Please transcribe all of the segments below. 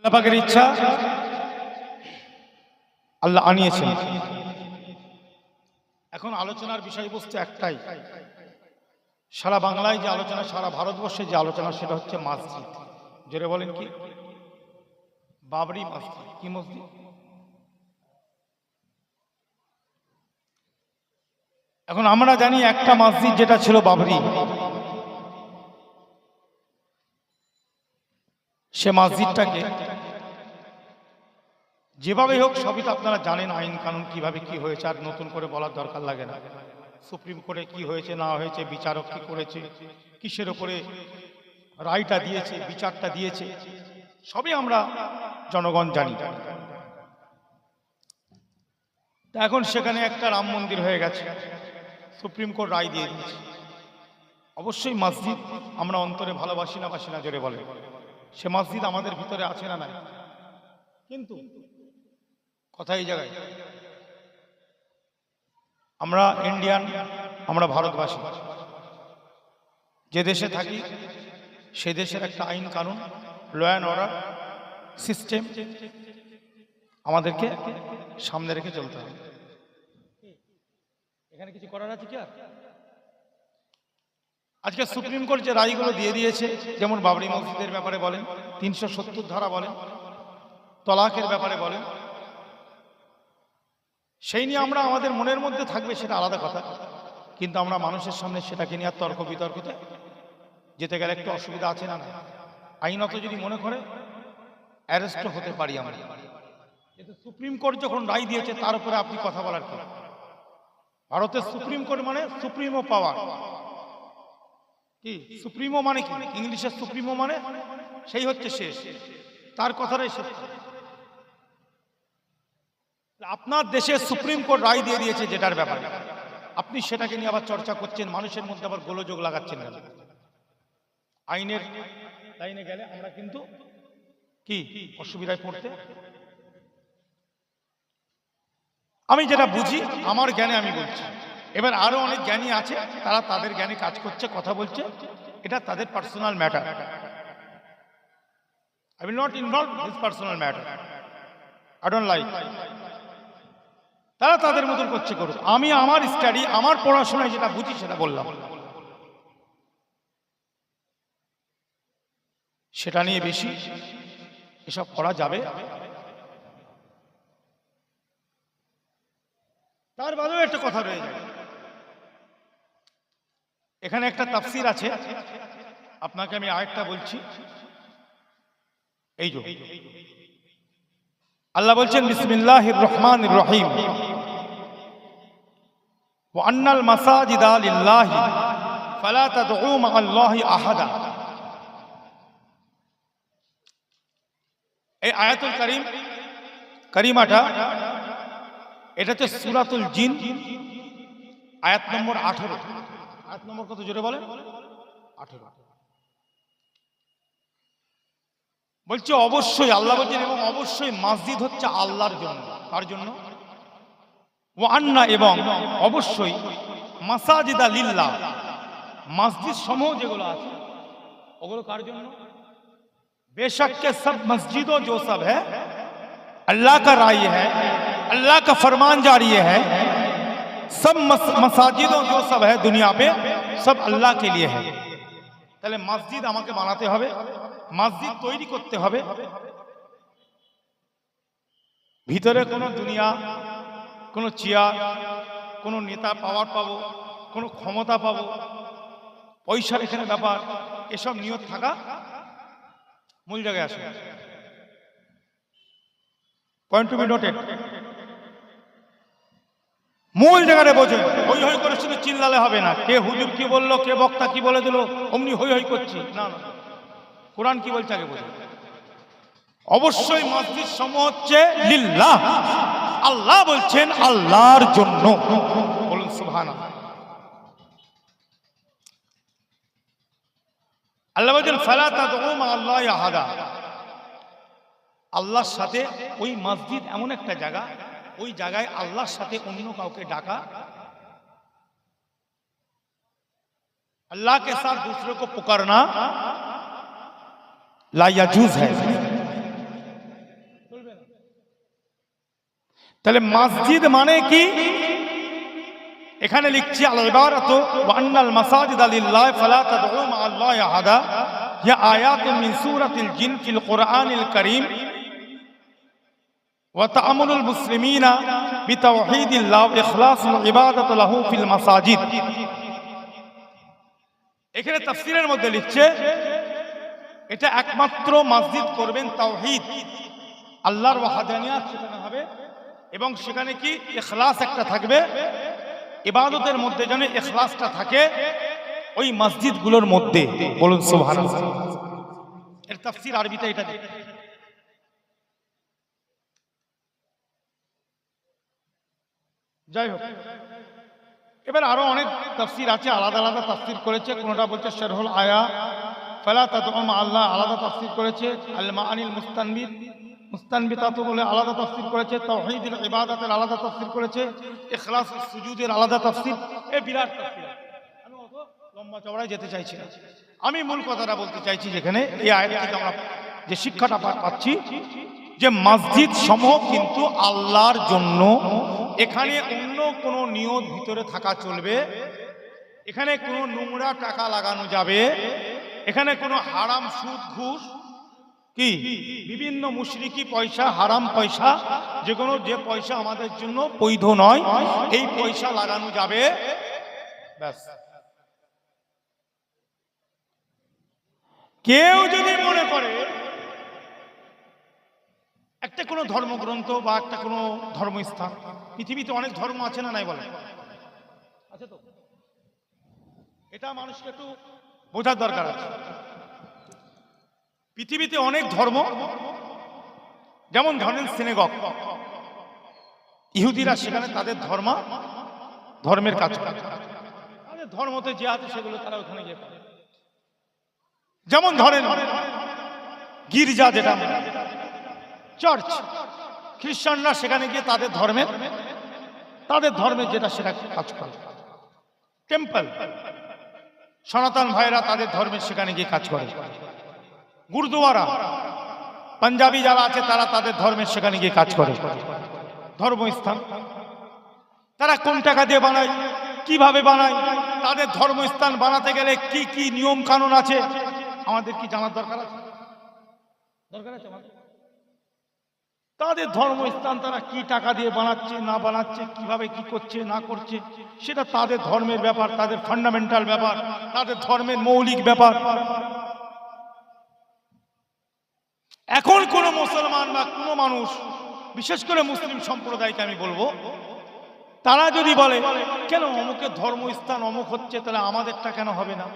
আল্লাহ পাকের ইচ্ছা আল্লাহ আনিয়েছেন। এখন আলোচনার বিষয়বস্তু একটাই, সারা বাংলায় যে আলোচনা, সারা ভারতবর্ষে যে আলোচনা, সেটা হচ্ছে মসজিদ। জোরে বলেন কি? বাবরি মসজিদ। কি মসজিদ? এখন আমরা জানি একটা মসজিদ যেটা ছিল বাবরি, সে মসজিদটাকে যেভাবে হোক, সবই তো আপনারা জানেন আইন কানুন কিভাবে কি হয়েছে, আর নতুন করে বলার দরকার লাগে না। সুপ্রিম কোর্টে কি হয়েছে না হয়েছে, বিচারক কি করেছে, কিসের ওপরে রায়টা দিয়েছে, বিচারটা দিয়েছে, সবই আমরা জনগণ জানি। তা এখন সেখানে একটা রাম মন্দির হয়ে গেছে, সুপ্রিম কোর্ট রায় দিয়ে দিয়েছে। অবশ্যই মসজিদ আমরা অন্তরে ভালোবাসি না, বাসি না, জোরে বলে। সে মসজিদ আমাদের ভিতরে আছে না নাই? কিন্তু কথা এই জায়গায়, আমরা ইন্ডিয়ান, আমরা ভারতবাসী, যে দেশে থাকি সে দেশের একটা আইন কানুন, ল অ্যান্ড অর্ডার সিস্টেম আমাদেরকে সামনে রেখে চলতে হবে। এখানে কিছু করার আছে কি? আর আজকে সুপ্রিম কোর্ট যে রায়গুলো দিয়ে দিয়েছে, যেমন বাবরি মসজিদের ব্যাপারে বলেন, 370 ধারা বলেন, তলাকের ব্যাপারে বলেন, সেই নিয়ে আমরা আমাদের মনের মধ্যে থাকবে, সেটা আলাদা কথা। কিন্তু আমরা মানুষের সামনে সেটাকে নিয়ে তর্ক বিতর্কতে যেতে গেলে একটু অসুবিধা আছে না? আইনত যদি মনে করে অ্যারেস্ট হতে পারি আমরা। কিন্তু সুপ্রিম কোর্ট যখন রায় দিয়েছে, তার উপরে আপনি কথা বলার কি? ভারতের সুপ্রিম কোর্ট মানে সুপ্রিমো পাওয়ার। কি সুপ্রিমো মানে কি? ইংলিশের সুপ্রিমো মানে সেই হচ্ছে শেষ, তার কথাটাই শেষ। আপনার দেশে সুপ্রিম কোর্ট রায় দিয়ে দিয়েছে যেটার ব্যাপারে, আপনি সেটাকে নিয়ে আবার চর্চা করছেন, মানুষের মধ্যে আবার গোলযোগ লাগাচ্ছেন। আইনের লাইনে গেলে আমরা কিন্তু কি অসুবিধায় পড়তে, আমি যেটা বুঝি আমার জ্ঞানে আমি বলছি। এবার আরো অনেক জ্ঞানী আছে, তারা তাদের জ্ঞানে কাজ করছে, কথা বলছে, এটা তাদের personal matter. I will not involve this personal matter. I don't like. তারা তাদের মতন করছে, করুক। আমি আমার স্টাডি, আমার পড়াশোনায় যেটা বুঝি সেটা বললাম, সেটা নিয়ে বেশি এসব করা যাবে। তার বাদেও একটা কথা রয়ে যায়। এখানে একটা তাফসীর আছে, আপনাকে আমি আরেকটা বলছি। এই যে আল্লাহ বলছেন বিসমিল্লাহির রহমানির রহিম, ওয়া আন্নাল মাসাজিদা লিল্লাহি ফালা তাদউ মা'আল্লাহি আহাদা। এই আয়াতুল কারিমাটা, এটা হচ্ছে সূরাতুল জিন, আয়াত নম্বর 18। আয়াত নম্বর কত জোরে বলেন? 18। বলছে অবশ্যই আল্লাহ বলছেন, এবং অবশ্যই মসজিদ হচ্ছে আল্লাহর জন্য। কার জন্য? ওয়া আন্না, এবং অবশ্যই, মাসাজিদা লিল্লাহ, মসজিদ সমূহ যেগুলো আছে ওগুলো কার জন্য? बेशक के सब मस्जिदों जो सब है अल्लाह का राय है, अल्लाह का फरमान जारी है। सब मसाजिदों जो सब है दुनिया पे, सब अल्लाह के लिए है। তাহলে মসজিদ আমাকে বানাতে হবে, মসজিদ তৈরি করতে হবে। ভিতরে কোনো দুনিয়া, কোনো চেয়ার, কোনো নেতা পাওয়ার পাবো, কোনো ক্ষমতা পাবো, পয়সার এখানে ব্যাপার, এসব নিয়ত থাকা মূল জায়গায় আসে। Point to be noted. মূল জায়গায় বোঝেন। হই হই করে শুধু চিল্লালে হবে না। কে হুজুর কি বললো, কে বক্তা কি বলে দিল, অমনি হই হই করছি না। কোরআন কি বলছে আগে বোঝেন। অবশ্যই মসজিদ সমূহ হচ্ছে লিল্লাহ, আল্লাহ বলছেন আল্লাহর জন্য। বলুন সুবহানাল্লাহ। আল্লাহ বলছেন ফালা তাদউ মা'আল্লাহি আহাদা। আল্লাহর সাথে, ওই মসজিদ এমন একটা জায়গা, ওই জায়গায় আল্লাহর সাথে অন্য কাউকে ডাকা, अल्लाह के साथ दूसरे को पुकारना ला यजूज है। তাহলে মসজিদ মানে কি? এখানে লিখছি আল ইবারাতু ওয়া আন্নাল মাসাজিদা লিল্লাহ ফালা তাদউ মা আল্লাহি আহাদা, ইয়া আয়াতুন মিন সূরাতিল জিন ফিল কুরআনিল কারীম ওয়া তাআমুলুল মুসলিমিনা বিতাওহীদিল্লাহ ওয়া ইখলাসুল ইবাদাতি লাহু ফিল মাসাজিদ। এখানে তাফসীরের মধ্যে লিখছে এটা একমাত্র মসজিদ করবেন তাওহীদ, আল্লাহর ওয়াহদানিয়াত সেখানে হবে এবং সেখানে কি ইখলাস একটা থাকবে, ইবাদতের মধ্যে যেন ইখলাসটা থাকে ওই মসজিদগুলোর মধ্যে। বলুন সুবহানাল্লাহ। এর তাফসীর আরবিতে এটা দেখুন। যাই হোক, এবার আরো অনেক তাফসীর আছে, আলাদা আলাদা তাফসীর করেছে। কোনটা বলছে শারহুল আয়া ফালা তাদউ মা আল্লাহ, আলাদা তাফসীর করেছে। আল মাআনিল মুস্তানবিতাত বলে আলাদা তাফসীর করেছে। তাওহীদুল ইবাদাতের আলাদা তাফসীর করেছে। ইখলাসুস সুজুদের আলাদা তাফসীর। এই বিরাট তাফসীর। আমি অত লম্বা চওড়ায় যেতে চাইছি না, আমি মূল কথাটা বলতে চাইছি যেখানে এই আয়াত থেকে আমরা যে শিক্ষাটা পাচ্ছি যে মসজিদ সমূহ কিন্তু আল্লাহর জন্য। এখানে অন্য কোনো নিয়ত ভিতরে থাকা চলবে, এখানে কোনো নোংরা টাকা লাগানো যাবে, এখানে কোনো হারাম সুদ ঘুষ কি বিভিন্ন মুশরিকি পয়সা, হারাম পয়সা, যে পয়সা আমাদের জন্য বৈধ নয়, এই পয়সা লাগানো যাবে ব্যাস। কেউ যদি মনে করে একটা কোনো ধর্মগ্রন্থ বা একটা কোনো ধর্মস্থান, পৃথিবীতে অনেক ধর্ম আছে না নাই বলে আছে তো, এটা মানুষকে একটু বোঝার দরকার আছে। পৃথিবীতে অনেক ধর্ম, যেমন ধরেন সিনেগগ, ইহুদিরা সেখানে তাদের ধর্মের কাজ করে, তাদের ধর্মতে যে আছে সেগুলো তারা ওখানে গিয়ে করে। যেমন ধরেন গির্জা, যেটা চার্চ, খ্রিস্টানরা সেখানে গিয়ে তাদের ধর্মের যেটা সেটা কাজ করে। টেম্পল, সনাতন ভাইরা তাদের ধর্মের সেখানে গিয়ে কাজ করে। গুরুদুয়ারা, পাঞ্জাবি যারা আছে তারা তাদের ধর্মের সেখানে গিয়ে কাজ করে। ধর্মস্থান তারা কোন টাকা দিয়ে বানায়, কিভাবে বানায়, তাদের ধর্মস্থান বানাতে গেলে কি কি নিয়ম কানুন আছে আমাদের কি জানার দরকার আছে? তাদের ধর্মস্থান তারা কি টাকা দিয়ে বানাচ্ছে না বানাচ্ছে, কিভাবে কি করছে না করছে, সেটা তাদের ধর্মের ব্যাপার, তাদের ফান্ডামেন্টাল ব্যাপার, তাদের ধর্মের মৌলিক ব্যাপার। এখন কোন মুসলমান বা কোন মানুষ, বিশেষ করে মুসলিম সম্প্রদায়কে আমি বলবো, তারা যদি বলে কেন অমুকের ধর্মস্থান অমুক হচ্ছে, তাহলে আমাদেরটা কেন হবে না?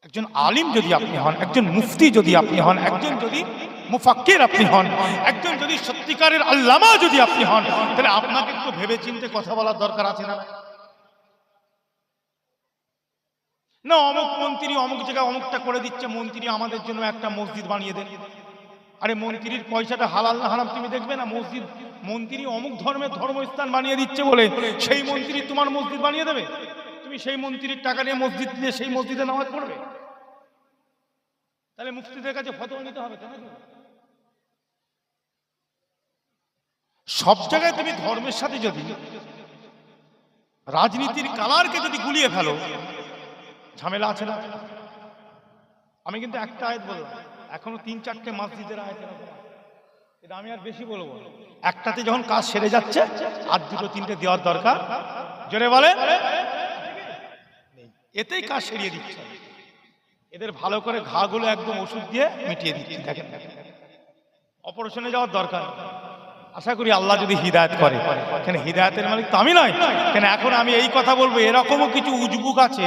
একজন আলিম যদি আপনি হন, একজন মুফতি যদি আপনি হন, একজন যদি মুফাক্কির আপনি হন, একজন যদি সত্যিকারের আল্লামা যদি আপনি হন, তাহলে আপনাকে একটু ভেবে চিন্তে কথা বলার দরকার আছে না? না অমুক মন্ত্রী অমুক জায়গায় অমুকটা করে দিচ্ছে, মন্ত্রী আমাদের জন্য একটা মসজিদ বানিয়ে দেন। আরে মন্ত্রীর পয়সাটা হালাল না হারাম তুমি দেখবে না? মসজিদ, মন্ত্রী অমুক ধর্মের ধর্মস্থান বানিয়ে দিচ্ছে বলে সেই মন্ত্রী তোমার মসজিদ বানিয়ে দেবে? তুমি সেই মন্ত্রীর টাকা নিয়ে মসজিদ দিয়ে সেই মসজিদে নামাজ পড়বে? তাহলে মুফতিদের কাছে ফতোয়া নিতে হবে। সব জায়গায় তুমি ধর্মের সাথে যদি রাজনীতির কালারকে যদি গুলিয়ে ফেলো, ঝামেলা আছে না? আমি কিন্তু একটা আয়াত বললাম, এখনো 3-4টে মসজিদের আয়াত, এটা আমি আর বেশি বলবো। একটাতে যখন কাজ সেরে যাচ্ছে আর 2-3টে দেওয়ার দরকার, জোরে বলে, এতেই কাজ সেরিয়ে দিচ্ছে। এদের ভালো করে ঘাগুলো একদম ওষুধ দিয়ে মিটিয়ে দিচ্ছে। দেখেন, অপারেশনে যাওয়ার দরকার। আশা করি আল্লাহ যদি হিদায়াত করে, কেন হিদায়াতের মালিক তো আমি নয়। কেন এখন আমি এই কথা বলবো, এরকমও কিছু উজবুক আছে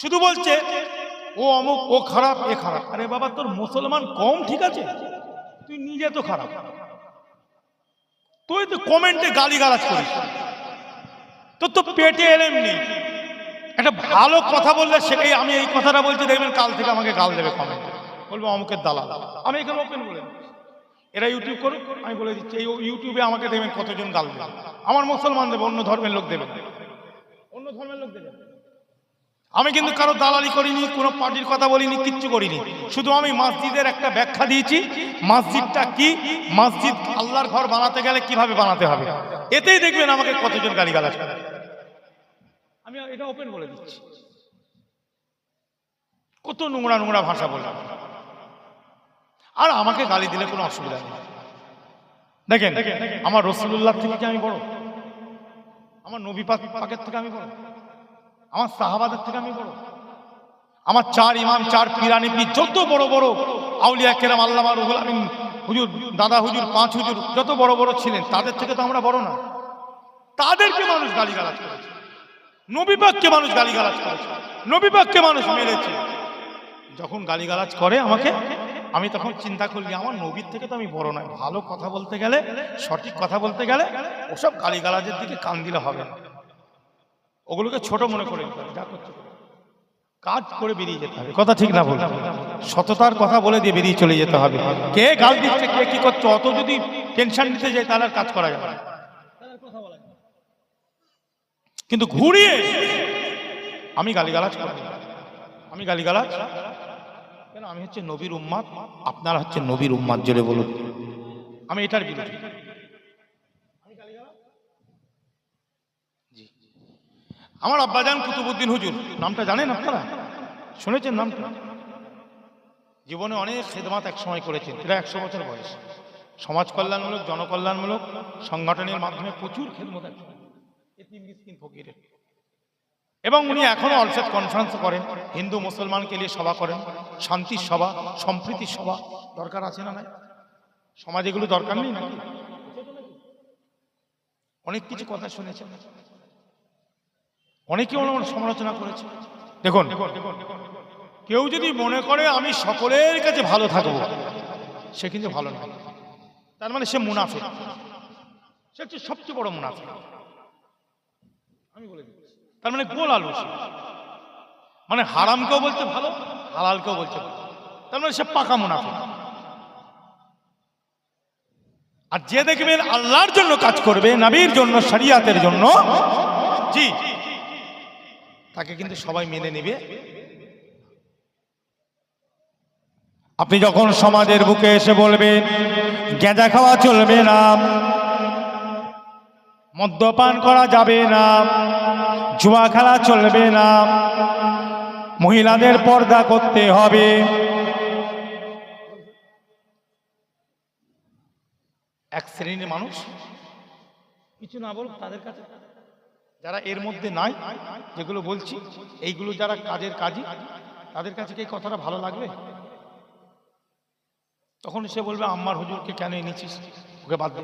শুধু বলছে ও অমুক, ও খারাপ, এ খারাপ। আরে বাবা, তোর মুসলমান কম ঠিক আছে, তুই নিজে তো খারাপ। তুই তো কমেন্টে গালিগালাজ করিস, তোর তো পেটে এলেম নেই। একটা ভালো কথা বললে সেটাই, আমি এই কথাটা বলছি, দেখবেন কাল থেকে আমাকে গাল দেবে কমেন্টে, বলবো অমুকের দালাল। আমি এখানে ওপেন বলে দিচ্ছি, এরা ইউটিউব করুক, আমি বলে দিচ্ছি এই ইউটিউবে আমাকে দেখবেন কতজন গাল দেবে। আমার মুসলমান দেবে, অন্য ধর্মের লোক দেবে, অন্য ধর্মের লোক দেবে। আমি কিন্তু কারো দালালি করিনি, কোনো পার্টির কথা বলিনি, কিচ্ছু করিনি। শুধু আমি মসজিদের একটা ব্যাখ্যা দিয়েছি, মসজিদটা কি, মসজিদ আল্লাহর ঘর বানাতে গেলে কিভাবে বানাতে হবে। এতেই দেখবেন আমাকে কতজন গালিগালাজ করে। আমি এটা ওপেন বলে দিচ্ছি, কত নোংরা নোংরা ভাষা বললাম। আর আমাকে গালি দিলে কোনো অসুবিধা নেই। দেখেন, আমার রাসূলুল্লাহ থেকে কি আমি বড়? আমার নবী পাকের থেকে আমি বড়? আমার সাহাবাদের থেকে আমি বড়? আমার চার ইমাম, চার পীরানি পীর, যত বড় বড় আউলিয়া কেরাম, আল্লামা রুহুল আমিন হুজুর, দাদা হুজুর, পাঁচ হুজুর, যত বড় বড় ছিলেন, তাদের থেকে তো আমরা বড় না। তাদেরকে মানুষ গালিগালাজ করেছে, নবী পাককে মানুষ গালিগালাজ করেছে, নবী পাককে মানুষ মেরেছে। যখন গালিগালাজ করে আমাকে, আমি তখন চিন্তা করলি আমার নবীর থেকে তো আমি বড় নয়। ভালো কথা বলতে গেলে, সঠিক কথা বলতে গেলে ওসব গালিগালাজের দিকে কান দিলে হবে না। ওগুলোকে ছোট মনে করে যা করছে কাজ করে বেরিয়ে যেতে হবে। কথা ঠিক না? বল, সততার কথা বলে দিয়ে বেরিয়ে চলে যেতে হবে। কে গাল দিচ্ছে, কে কি করছে, অত যদি টেনশন নিতে যায় তাহলে কাজ করা যাবে না। কিন্তু ঘুরিয়ে আমি গালিগালাজ করি, আমি গালিগালাজ কেন? আমি হচ্ছে নবীর উম্মত, আপনারা হচ্ছে নবীর উম্মত। জোরে বলুন, আমি এটার বিরোধী। আমার আব্বাজান কুতুবউদ্দিন হুজুর, নামটা জানেন আপনারা? শুনেছেন নামটা? জীবনে অনেক খেদমাত এক সময় করেছেন। প্রায় 100 বছর বয়স। সমাজ কল্যাণমূলক, জনকল্যাণমূলক সংগঠনের মাধ্যমে প্রচুর খেদমত ফকিরের। এবং উনি এখনো অলসেট কনফারেন্স করেন, হিন্দু মুসলমানকে নিয়ে সভা করেন, শান্তির সভা, সম্প্রীতির সভা। দরকার আছে না নাই? সমাজে এগুলো দরকার নেই নাকি? অনেক কিছু কথা শুনেছেন, অনেকে ওনার সমালোচনা করেছে। দেখুন, কেউ যদি মনে করে আমি সকলের কাছে ভালো থাকবো, সে কিন্তু ভালো নয়। তার মানে সে মুনাফিক, সে হচ্ছে সবচেয়ে বড় মুনাফিক। আমি বলে দিচ্ছি, তার মানে গোল আলু, মানে হারামকেও বলছে ভালো, হালালকেও বলছে ভালো। তার মানে সে পাকা মুনাফিক। আর যে দেখবেন আল্লাহর জন্য কাজ করবে, নবীর জন্য, শরিয়াতের জন্য, জি, তাকে কিন্তু সবাই মেনে নেবে। আপনি যখন সমাজের বুকে এসে বলবেন গাঁজা খাওয়া চলবে না, মদ্যপান করা যাবে না, জুয়া খেলা চলবে না, মহিলাদের পর্দা করতে হবে, এক শ্রেণীর মানুষ কিছু না বল, তাদের কাছে যারা এর মধ্যে নাই, যেগুলো বলছি এইগুলো যারা কাজের কাজই, তাদের কাছে কি কথাটা ভালো লাগবে? তখন সে বলবে আম্মার হুজুরকে কেন এনেছিস, ওকে বাদ দে।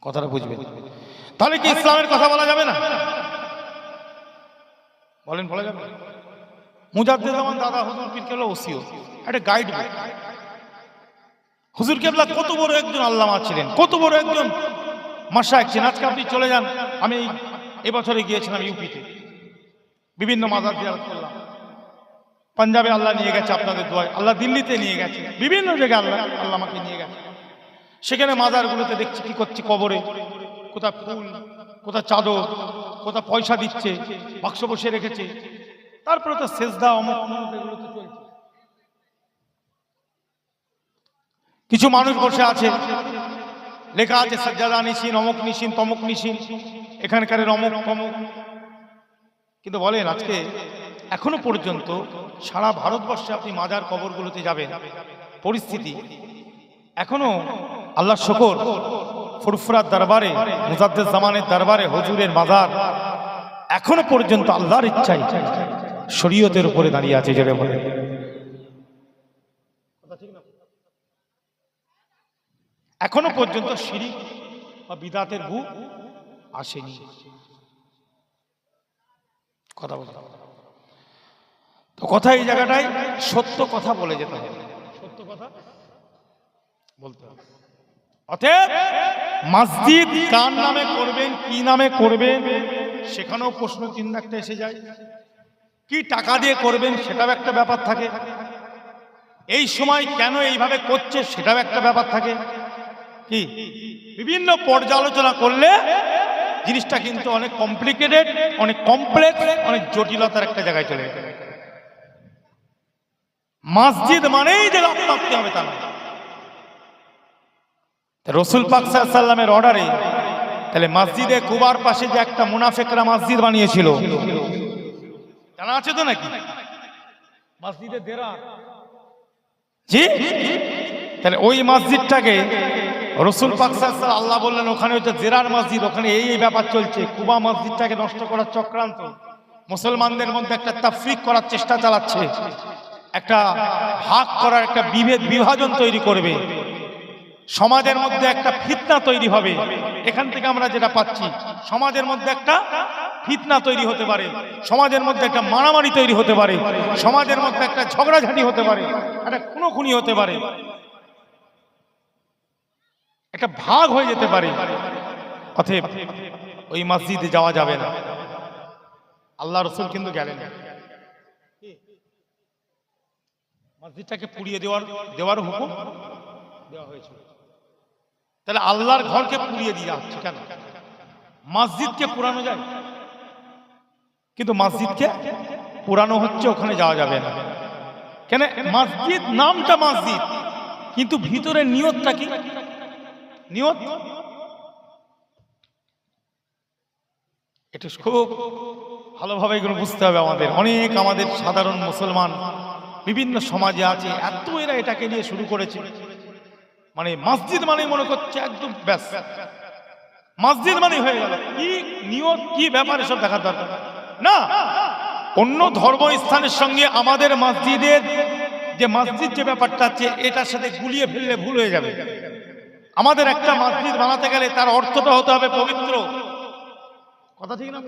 কথাটা বুঝবে? তাহলে কি ইসলামের কথা বলা যাবে না? বলেন, বলা যাবে? মুজাদ্দেদ জামান দাদা হুজুর পীর কেবলা ওসিও একটা গাইড বুক। হুজুর কেবলা কত বড় একজন আল্লামা ছিলেন, কত বড় একজন মাশায়েখ ছিলেন। আজকে আপনি চলে যান, আমি এবছরে গিয়েছিলাম ইউপিতে, বিভিন্ন মাজার জিয়ারত করলাম। পাঞ্জাবে আল্লাহ নিয়ে গেছে আপনাদের দোয়ায়, আল্লাহ দিল্লিতে নিয়ে গেছে, বিভিন্ন জায়গায় আল্লাহ আমাকে নিয়ে গেছে। সেখানে মাজারগুলোতে দেখছি কি করছে, কবরে কোথা ফুল, কোথা চাদর, কোথা পয়সা দিচ্ছে, বাক্স বসে রেখেছে, তারপরে তো সেজদা অমুক অমুক এগুলো তো চলছে। কিছু মানুষ বসে আছে, লেখা আছে সাজ্জাদা নিশিন, অমুক নিশিন, তমুক নিশিন, এখানকার অমুক তমুক। কিন্তু বলেন আজকে এখনো পর্যন্ত সারা ভারতবর্ষে আপনি মাজার কবরগুলোতে যাবেন, পরিস্থিতি এখনো আল্লাহ শুকর ফুরফুরার দরবারে, মুজাদ্দেদ জামানের দরবারে হুজুরের মাজার এখনো পর্যন্ত আল্লাহর ইচ্ছায় শরীয়তের উপরে দাঁড়িয়ে আছে। জোরে বলে এখনো পর্যন্ত শিরিক বা বিদাতের ভূ আসেনি। কথা বলতে তো কথা এই জায়গাটায় সত্য কথা বলে যেতে হবে, সত্য কথা বলতে হবে। অতএব মসজিদ কার নামে করবেন, কি নামে করবেন, সেখানেও প্রশ্ন চিহ্ন একটা এসে যায়। কি টাকা দিয়ে করবেন সেটাও একটা ব্যাপার থাকে। এই সময় কেন এইভাবে করছে সেটাও একটা ব্যাপার থাকে। কি বিভিন্ন পর্যালোচনা করলে জিনিসটা কিন্তু অনেক কমপ্লিকেটেড, অনেক কমপ্লেক্স, অনেক জটিলতার একটা জায়গায় চলে গেছে। মসজিদ মানেই যে লাফ মারতে হবে তা না। রাসূল পাক সাল্লাল্লাহু আলাইহি ওয়াসাল্লামের অর্ডারে তাহলে মসজিদে কুবার পাশে যে একটা মুনাফিকরা মসজিদ বানিয়েছিল, জানা আছে তো নাকি? মসজিদে দেরার, জি, তাহলে ওই মসজিদটাকে রাসূল পাক সাল্লাল্লাহু আলাইহি ওয়াসাল্লাম আল্লাহ বললেন ওখানে হচ্ছে জেরার মসজিদ, ওখানে এই ব্যাপার চলছে। কুবা মসজিদটাকে নষ্ট করার চক্রান্ত, মুসলমানদের মধ্যে একটা তাফরিক করার চেষ্টা চালাচ্ছে, একটা ভাগ করার, একটা বিভাজন তৈরি করবে, সমাজের মধ্যে একটা ফিতনা তৈরি হবে। এখান থেকে আমরা যেটা পাচ্ছি, সমাজের মধ্যে একটা ফিতনা তৈরি হতে পারে, সমাজের মধ্যে একটা মারামারি তৈরি হতে পারে, সমাজের মধ্যে একটা ঝগড়াঝাটি হতে পারে, একটা খুনোখুনি হতে পারে, একটা ভাগ হয়ে যেতে পারে। অতএব ওই মসজিদে যাওয়া যাবে না। আল্লাহ রাসূল কিন্তু গেলেন, মসজিদটাকে পুড়িয়ে দেওয়ার হুকুম দেওয়া হয়েছিল। তাহলে আল্লাহর ঘরকে পুড়িয়ে দিয়ে যাচ্ছে কেন? মসজিদকে পুরানো যায়, কিন্তু মসজিদকে পুরানো হচ্ছে, ওখানে যাওয়া যাবে না। কেন? মসজিদ নামটা মসজিদ, কিন্তু ভিতরে নিয়তটা কি? নিয়ত এটা খুব ভালোভাবে এগুলো বুঝতে হবে আমাদের। আমাদের সাধারণ মুসলমান বিভিন্ন সমাজে আছে, এত এরা এটাকে নিয়ে শুরু করেছে, মানে মসজিদ মানে মনে করছে একদম ব্যাস মসজিদ মানে হয়ে গেল। কি নিয়ত, কি ব্যাপার, এসব দেখার দরকার না। অন্য ধর্মস্থানের সঙ্গে আমাদের মসজিদের যে মসজিদ যে ব্যাপারটা আছে, এটার সাথে গুলিয়ে ফেললে ভুল হয়ে যাবে। আমাদের একটা মসজিদ বানাতে গেলে তার অর্থটা হতে হবে পবিত্র, কথা ঠিক না?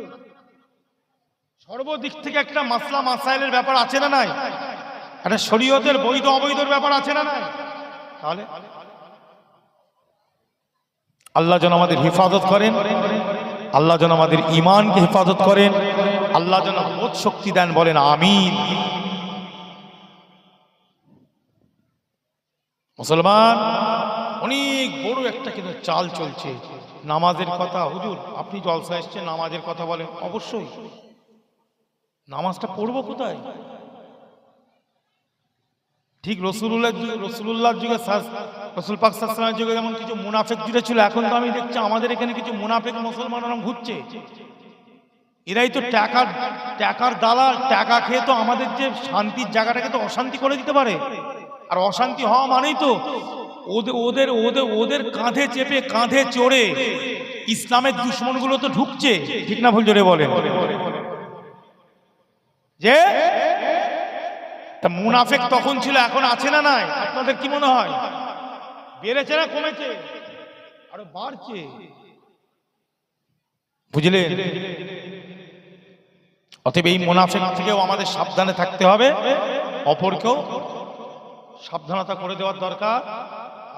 সর্বদিক থেকে একটা মাসলা মাসাইলের ব্যাপার আছে না নাই? একটা শরীয়তের বৈধ অবৈধর ব্যাপার আছে না নাই? তাহলে আল্লাহ যেন আমাদের হেফাজত করেন, আল্লাহ যেন আমাদের ঈমানকে হেফাজত করেন, আল্লাহ যেন বোধ শক্তি দেন, বলেন আমিন। মুসলমান অনেক বড় একটা কিন্তু চাল চলছে। নামাজের কথা, হুজুর আপনি জলসা এসছেন, নামাজের কথা বলেন, অবশ্যই নামাজটা পড়বো কোথায়? ঠিক রসুলুল্লাহর যুগে, রাসূল পাক সাল্লাল্লাহু আলাইহি ওয়াসাল্লামের যুগে যেমন কিছু মুনাফিক জুড়ে ছিল, এখন তো আমি দেখছি আমাদের এখানে কিছু মুনাফিক মুসলমানরা ঘুরছে। এরাই তো টাকার দালাল, টাকা খেয়ে তো আমাদের যে শান্তির জায়গাটাকে তো অশান্তি করে দিতে পারে। আর অশান্তি হওয়া মানেই তো ওদের কাঁধে চেপে, কাঁধে চড়ে ইসলামের দুশমনগুলো তো ঢুকছে, ঠিক না ভুল জোরে বলেন? যে মুনাফিক তখন ছিল, এখন আছে না নাই? আপনাদের কি মনে হয় বেড়েছে না কমেছে? আরো বাড়ছে, বুঝলেন? অতএব এই মুনাফিক থেকেও আমাদের সাবধানে থাকতে হবে, অপরকেও সাবধানতা করে দেওয়ার দরকার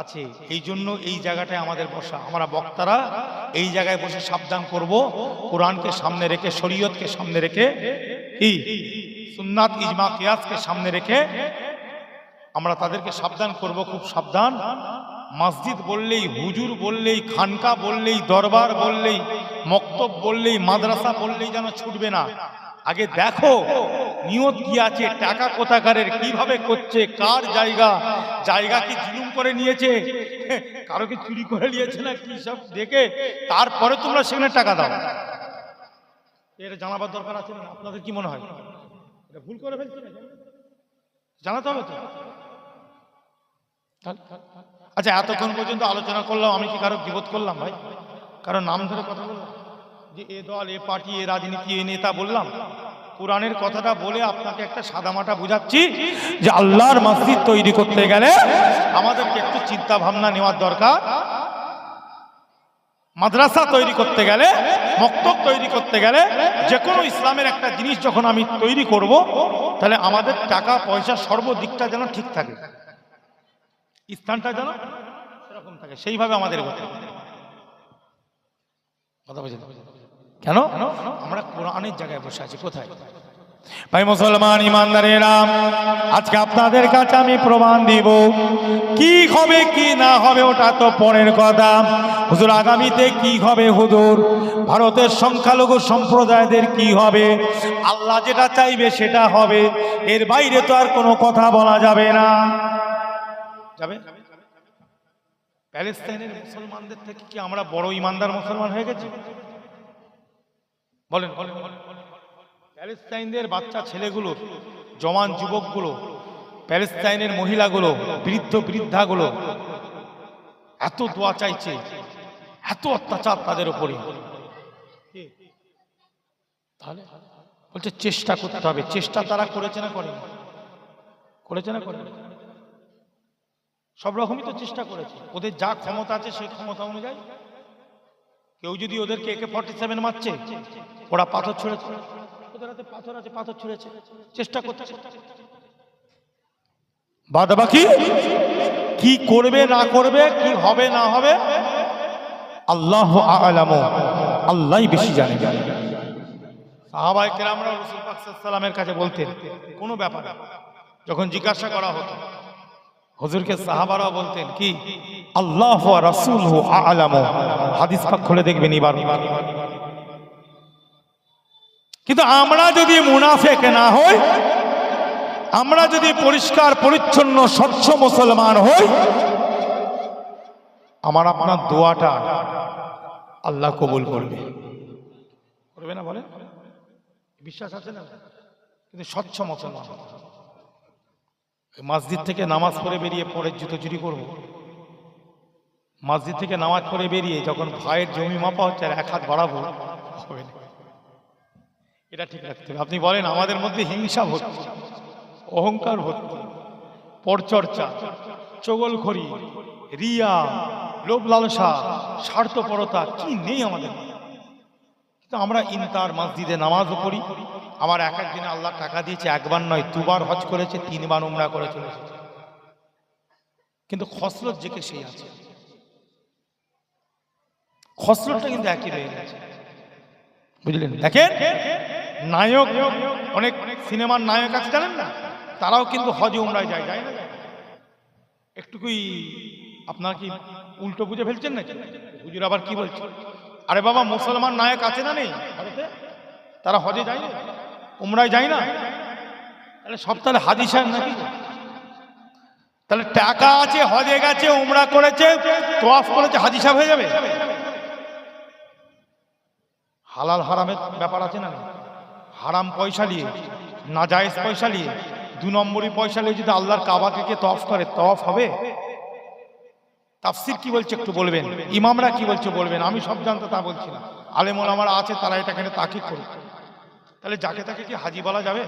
আছে। এই জন্য এই জায়গাটায় আমাদের বসা, আমরা বক্তারা এই জায়গায় বসে সাবধান করব, কোরআনকে সামনে রেখে, শরীয়তকে সামনে রেখে, কি সুন্নাত ইজমা কিয়াসকে সামনে রেখে আমরা তাদেরকে সাবধান করব, খুব সাবধান। মসজিদ বললেই, হুজুর বললেই, খানকা বললেই, দরবার বললেই, মক্তব বললেই, মাদ্রাসা বললেই যেন ছুটবে না। আগে দেখো নিয়ত কি আছে, টাকা কোথাকারের, কিভাবে করছে, কার জায়গা কি জুলুম করে নিয়েছে, কারো কি চুরি করে নিয়েছে না কি, সব দেখে তারপরে তোমরা সেখানে টাকা দাও। এটা জানাবার দরকার আছে না? আপনাদের কি মনে হয় এটা ভুল করে ফেলছে না? জানাতে হবে তো। আচ্ছা, এতক্ষণ পর্যন্ত আলোচনা করলাম, আমি কি কারো বিপদ করলাম ভাই? কারো নাম ধরে কথা বললাম যে এ দল, এ পার্টি, এ রাজনীতি, এ নেতা বললাম? কোরআনের কথাটা বলে আপনাকে একটা সাদামাটা বুঝাচ্ছি যে আল্লাহর মসজিদ তৈরি করতে গেলে আমাদেরকে একটু চিন্তা ভাবনা নেওয়ার দরকার। মাদ্রাসা তৈরি করতে গেলে, মক্তব তৈরি করতে গেলে, যে কোনো ইসলামের একটা জিনিস যখন আমি তৈরি করব, তাহলে আমাদের টাকা পয়সা সর্বদিকটা যেন ঠিক থাকে, স্থানটা যেন সেরকম থাকে, সেইভাবে আমাদের কথা বুঝতে। কেন আমরা কোরআনের জায়গায় বসে আছি? কোথায় ভাই মুসলমান ইমানদারেরা? আজকে আপনাদের কাছে আমি প্রমাণ দিব, কি হবে কি না হবে ওটা তো পরের কথা। হুজুর আগামীতে কি হবে হুজুর, ভারতের সংখ্যালঘু সম্প্রদায়দের কি হবে? আল্লাহ যেটা চাইবে সেটা হবে, এর বাইরে তো আর কোনো কথা বলা যাবে না। যাবে? প্যালেস্তাইনের মুসলমানদের থেকে কি আমরা বড় ইমানদার মুসলমান হয়ে গেছি? বলেন বলেন। প্যালেস্তাইনের বাচ্চা ছেলেগুলো, জওয়ান যুবকগুলো, প্যালেস্তাইনের মহিলাগুলো, বৃদ্ধ বৃদ্ধাগুলো এত দোয়া চাইছে, এত অত্যাচার তাদের উপরে, তাহলে বলছে চেষ্টা করতে হবে। চেষ্টা তারা করেছে না করেনি? করেছে না করেনি? সব রকমই তো চেষ্টা করেছে, ওদের যা ক্ষমতা আছে সেই ক্ষমতা অনুযায়ী। কেউ যদি ওদেরকে AK-47 মারছে, ওরা পাথর ছুঁড়েছে, ওদের হাতে পাথর আছে, পাথর ছুঁড়েছে, চেষ্টা করতে। বাদ বাকি কি করবে না করবে, কি হবে না হবে, আল্লাহু আ'লামু, আল্লাহই বেশি জানে। সাহাবায়ে কেরামরা রাসূল পাক সাল্লাল্লাহু আলাইহি ওয়াসাল্লামের কাছে বলতেন কোনো ব্যাপার, যখন জিজ্ঞাসা করা হতো হুজুরকে, সাহাবারা বলতেন কি, আল্লাহু ওয়া রাসূলুহু আ'লামু। হাদিস পাক খুলে দেখবেন এবার। কিন্তু আমরা যদি মুনাফিক না হই, আমরা যদি পরিষ্কার পরিচ্ছন্ন স্বচ্ছ মুসলমান হই, আমার আপনার দোয়াটা আল্লাহ কবুল করবে। করবে না বলেন? বিশ্বাস আছে না? কিন্তু স্বচ্ছ মুসলমান। মসজিদ থেকে নামাজ পড়ে বেরিয়ে পরে জুতো চুরি করবো? মসজিদ থেকে নামাজ পড়ে বেরিয়ে যখন ভাইয়ের জমি মাপা হচ্ছে আর 1 হাত বাড়াবো? হবে না। এটা ঠিক রাখতে হবে। আপনি বলেন আমাদের মধ্যে হিংসা ভর্তি, অহংকার ভর্তি, পরচর্চা, চগলখড়ি, রিয়া, লোভ লালসা, স্বার্থপরতা কি নেই আমাদের। কিন্তু আমরা ইন্তার মসজিদে নামাজও পড়ি। আমার এক দিনে আল্লাহ টাকা দিয়েছে, একবার নয় 2 বার হজ করেছে, 3 বার উমরা করে চলেছে, কিন্তু খসলত যেকে সেই আছে। খসলতটা কিন্তু একই রয়ে গেছে, বুঝলেন? দেখেন নায়ক, অনেক সিনেমার নায়ক আছে জানেন না, তারাও কিন্তু হজ উমরায় যায়, যায় না? একটুকুই আপনার কি উল্টো বুঝে ফেলছেন নাকি? হুজুর আবার কি বলছে? আরে বাবা, মুসলমান নায়ক আছে না নেই ভারতে? তারা হজে যায় না, উমরায় যায় না? তাহলে সব তাহলে হাজি সাহেব নাকি? তাহলে টাকা আছে, হজে গেছে, উমরা করেছে, তোয়াফ করেছে, হাজি সাহেব হয়ে যাবে? হালাল হারামের ব্যাপার আছে না? হারাম পয়সা নিয়ে, নাজায়েজ পয়সা নিয়ে, 2 নম্বরই পয়সা নিয়ে যদি আল্লাহর কাবাকে কে তওয়াফ করে, তওয়াফ হবে? তাফসীর কি বলছে একটু বলবেন, ইমামরা কি বলছে বলবেন। আমি সব জানতে তা বলছি না, আলেম ওলামারা আছে, তারা এটা কেন তাকিদ করে। তাহলে যাকে তাকে কি হাজি বলা যাবে?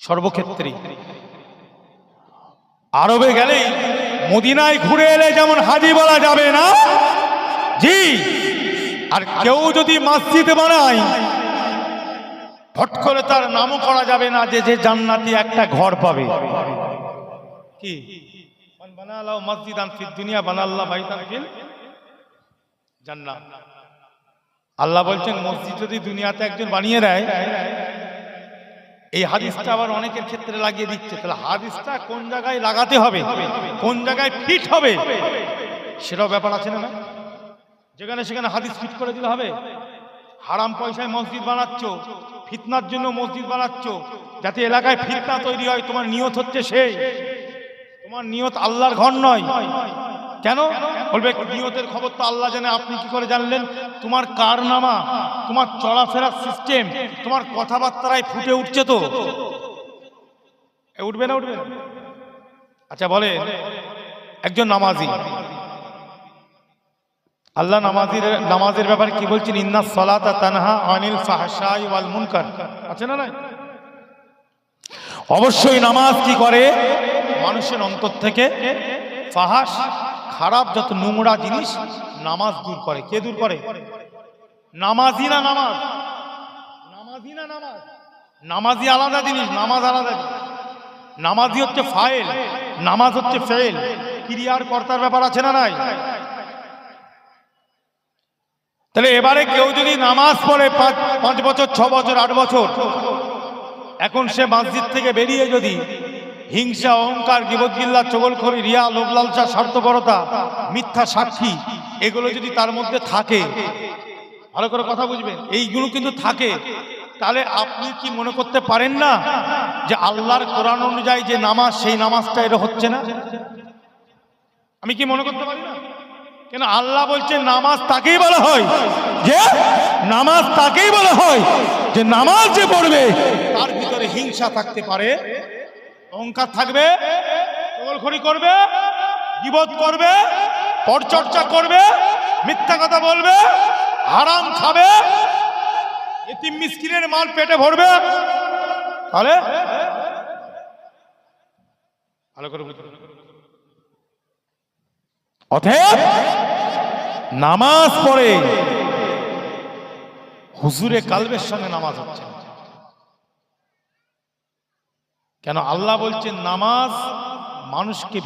সর্বক্ষেত্রেই। আরবে গেলেই, মদিনায় ঘুরে এলে যেমন হাজি বলা যাবে না, জি, আর কেউ যদি মসজিদ বানায় হট করে তার নামও করা যাবে না যে যে জান্নাতি একটা ঘর পাবে। কি বানালাও মসজিদান ফিদ দুনিয়া বানাল্লাহ বাইতান ফিল জান্নাত। আল্লাহ বলছেন মসজিদ যদি দুনিয়াতে একজন বানিয়ে দেয়, এই হাদিসটা আবার অনেকের ক্ষেত্রে লাগিয়ে দিচ্ছে। তাহলে হাদিসটা কোন জায়গায় লাগাতে হবে, কোন জায়গায় ফিট হবে, সেটাও ব্যাপার আছে না? যেখানে সেখানে হাদিস ফিট করে দিলে হবে? হারাম পয়সায় মসজিদ বানাচ্ছ, ফিতনার জন্য মসজিদ বানাচ্ছ, যাতে এলাকায় ফিতনা তৈরি হয়। তোমার নিয়ত হচ্ছে সেই, তোমার নিয়ত আল্লাহর ঘর নয়। কেন বলবে? নিয়তের খবর তো আল্লাহ জানে, আপনি কি করে জানলেন? তোমার কারনামা, তোমার চলাফেরার সিস্টেম, তোমার কথাবার্তায় ফুটে উঠছে তো। উঠবে না? উঠবে না? আচ্ছা বলে একজন নামাজি, আল্লাহ নামাজের ব্যাপারে কি বলছেন? ইন্নাস সালাতা তানহা আনিল ফাহশাই ওয়াল মুনকার, আছে না? নাই? অবশ্যই নামাজ কি করে? মানুষের অন্তর থেকে ফাহাশ, খারাপ যত নোংরা জিনিস নামাজ দূর করে। কে দূর করে? নামাজি না নামাজ? নামাজি না নামাজ? নামাজি আলাদা জিনিস, নামাজ আলাদা জিনিস। নামাজি হচ্ছে ফাইল, নামাজ হচ্ছে ফেল, ক্রিয়ার কর্তার ব্যাপার আছে না? নাই? তাহলে এবারে কেউ যদি নামাজ পড়ে 5 বছর, 6 বছর, 8 বছর, এখন সে মসজিদ থেকে বেরিয়ে যদি হিংসা, অহংকার, গীবত, গিল্লা, চগলখড়ি, রিয়া, লোভ লালসা, স্বার্থপরতা, মিথ্যা সাক্ষী, এগুলো যদি তার মধ্যে থাকে, ভালো করে কথা বুঝবেন, এইগুলো কিন্তু থাকে। তাহলে আপনি কি মনে করতে পারেন না যে আল্লাহর কোরআন অনুযায়ী যে নামাজ, সেই নামাজটা এটা হচ্ছে না? আমি কি মনে করতে পারি না? কেন আল্লাহ বলছে নামাজ তাকেই বলা হয় যে নামাজ তাকেই বলা হয় যে নামাজ যে পড়বে তার ভিতরে হিংসা থাকতে পারে, অহংকার থাকবে, চগলখড়ি করবে, গীবত করবে, পরচর্চা করবে, মিথ্যা কথা বলবে, হারাম খাবে, এতিম মিসকিনের মাল পেটে ভরবে। তাহলে ভালো করে বুঝুন, অতএব নামাজ পড়ে হুজুরে কালবের সঙ্গে নামাজ হচ্ছে। কেন আল্লাহ বলছেন নামাজ মানুষকে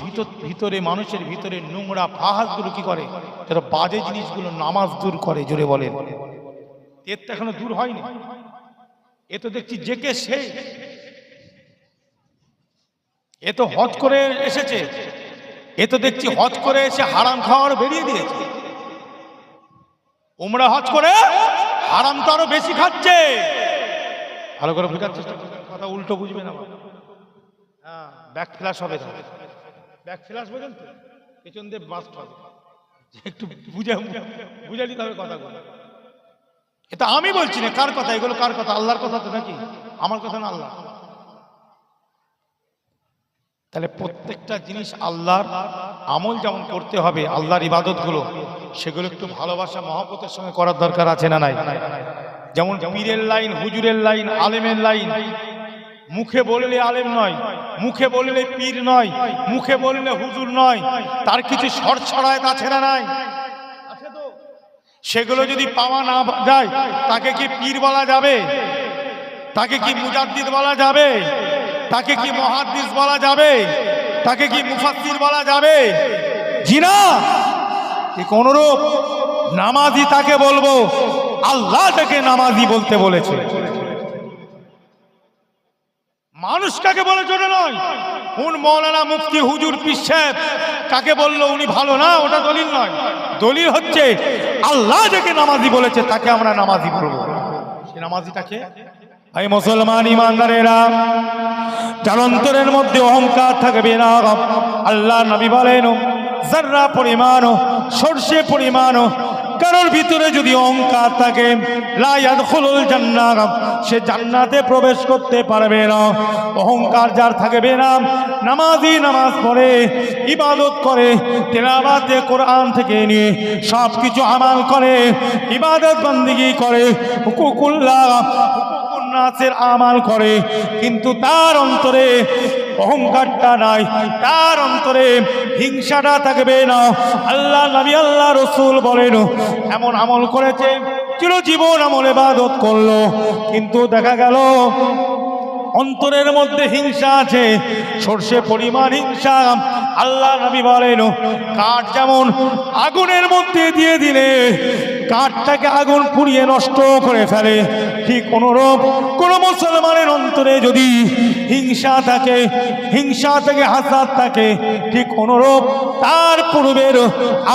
ভিতরে মানুষের ভিতরে নোংরা ফাহাদগুলো কি করে, যারা বাজে জিনিসগুলো নামাজ দূর করে। জোরে বলেন, এর তো এখনো দূর হয়নি। এ তো দেখছি যে কে সে, এ তো হজ করে এসেছে, এ তো দেখছি হজ করে এসে হারাম খাওয়ার বেরিয়ে দিয়েছে। উমরা হজ করে হারাম তো আরো বেশি খাচ্ছে। ভালো করে বোঝার চেষ্টা করবেন, কথা উল্টো বুঝবেন না। হ্যাঁ, ব্যাক ফ্ল্যাশ হবে, ব্যাক ফ্ল্যাশ বোঝেন তো, পেছন দিয়ে বাস্ট হবে। একটু বুঝে নিতে হবে কথাগুলো। এটা আমি বলছি না, কার কথা এগুলো? কার কথা? আল্লাহর কথা তো নাকি? আমার কথা না, আল্লাহ। তাহলে প্রত্যেকটা জিনিস আল্লাহর আমল যেমন করতে হবে, আল্লাহর ইবাদত গুলো সেগুলো একটু ভালোবাসা মহব্বতের সঙ্গে করার দরকার আছে না নাই? যেমন পীরের লাইন, হুজুরের লাইন, আলেমের লাইন, মুখে বললে আলেম নয়, মুখে বললে পীর নয়, মুখে বললে হুজুর নয়, তার কিছু সরছড়ায়ত আছে না নাই? আছে তো। সেগুলো যদি পাওয়া না যায় তাকে কি পীর বলা যাবে? তাকে কি মুজাদ্দিদ বলা যাবে? তাকে কি মুহাদ্দিস বলা যাবে? তাকে কি মুফাসসির বলা যাবে? জি না। ঠিক অনুরূপ নামাজি তাকে বলবো, আল্লাহ তাকে নামাজি বলতে বলেছে। মানুষ কাকে বলে জোরে নয়। কোন মৌলানা, মুফতি, হুজুর, পীর সাহেব কাকে বললো উনি ভালো না, ওটা দলিল নয়। দলিল হচ্ছে আল্লাহ যাকে নামাজি বলেছে তাকে আমরা নামাজি বলবো। সে নামাজিটাকে ভাই মুসলমান ইমানদারেরা, যার অন্তরের মধ্যে অহংকার থাকবে না। আল্লাহ নবী বলেন যাররা পরিমাণ, সরষে পরিমাণ কারোর ভিতরে যদি অহংকার থাকে, লা ইয়াদখুলুল জান্নাহ, সে জান্নাতে প্রবেশ করতে পারবে না। অহংকার যার থাকবে না, নামাজি নামাজ পড়ে, ইবাদত করে, তেলাওয়াতে কোরআন থেকে নিয়ে সব কিছু আমাল করে, ইবাদত বন্দেগী করে, হুকুকুল্লাহ নাসের আমাল করে, কিন্তু তার অন্তরে অহংকারটা নাই, তার অন্তরে হিংসাটা থাকবে না। আল্লাহ নবী, আল্লাহ রাসূল বলেন এমন আমল করেছে, চিরজীবন আমল ইবাদত করলো, কিন্তু দেখা গেল অন্তরের মধ্যে হিংসা আছে, সরষে পরিমাণ হিংসা। আল্লাহ নবী বলেন কাঠ যেমন আগুনের মধ্যে দিয়ে দিলে কাঠটাকে আগুন পুড়িয়ে নষ্ট করে ফেলে, ঠিক অনুরূপ কোন মুসলমানের অন্তরে যদি হিংসা থাকে, হিংসা থেকে হাসাদ থাকে, ঠিক অনুরূপ তার পূর্বের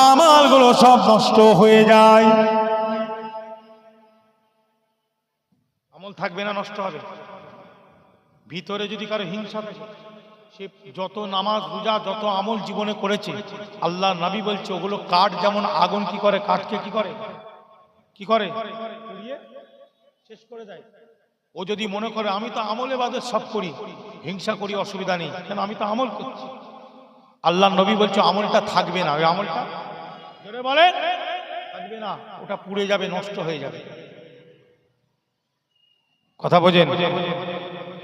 আমালগুলো সব নষ্ট হয়ে যায়। আমল থাকবে না, নষ্ট হবে। ভিতরে যদি কারো হিংসা থাকে, সে যত নামাজ রোজা যত আমল জীবনে করেছে, আল্লাহ নবী বলছে ওগুলো কাঠ যেমন আগুন কি করে, কাঠকে কি করে, কি করে পুড়িয়ে শেষ করে দেয়। ও যদি মনে করে আমি তো আমলে বাদে সব করি, হিংসা করি, অসুবিধা নেই, কেন আমি তো আমল করছি, আল্লাহ নবী বলছে আমলটা থাকবে না। ওই আমলটা জোরে বলে থাকবে না, ওটা পুড়ে যাবে, নষ্ট হয়ে যাবে। কথা বোঝেন?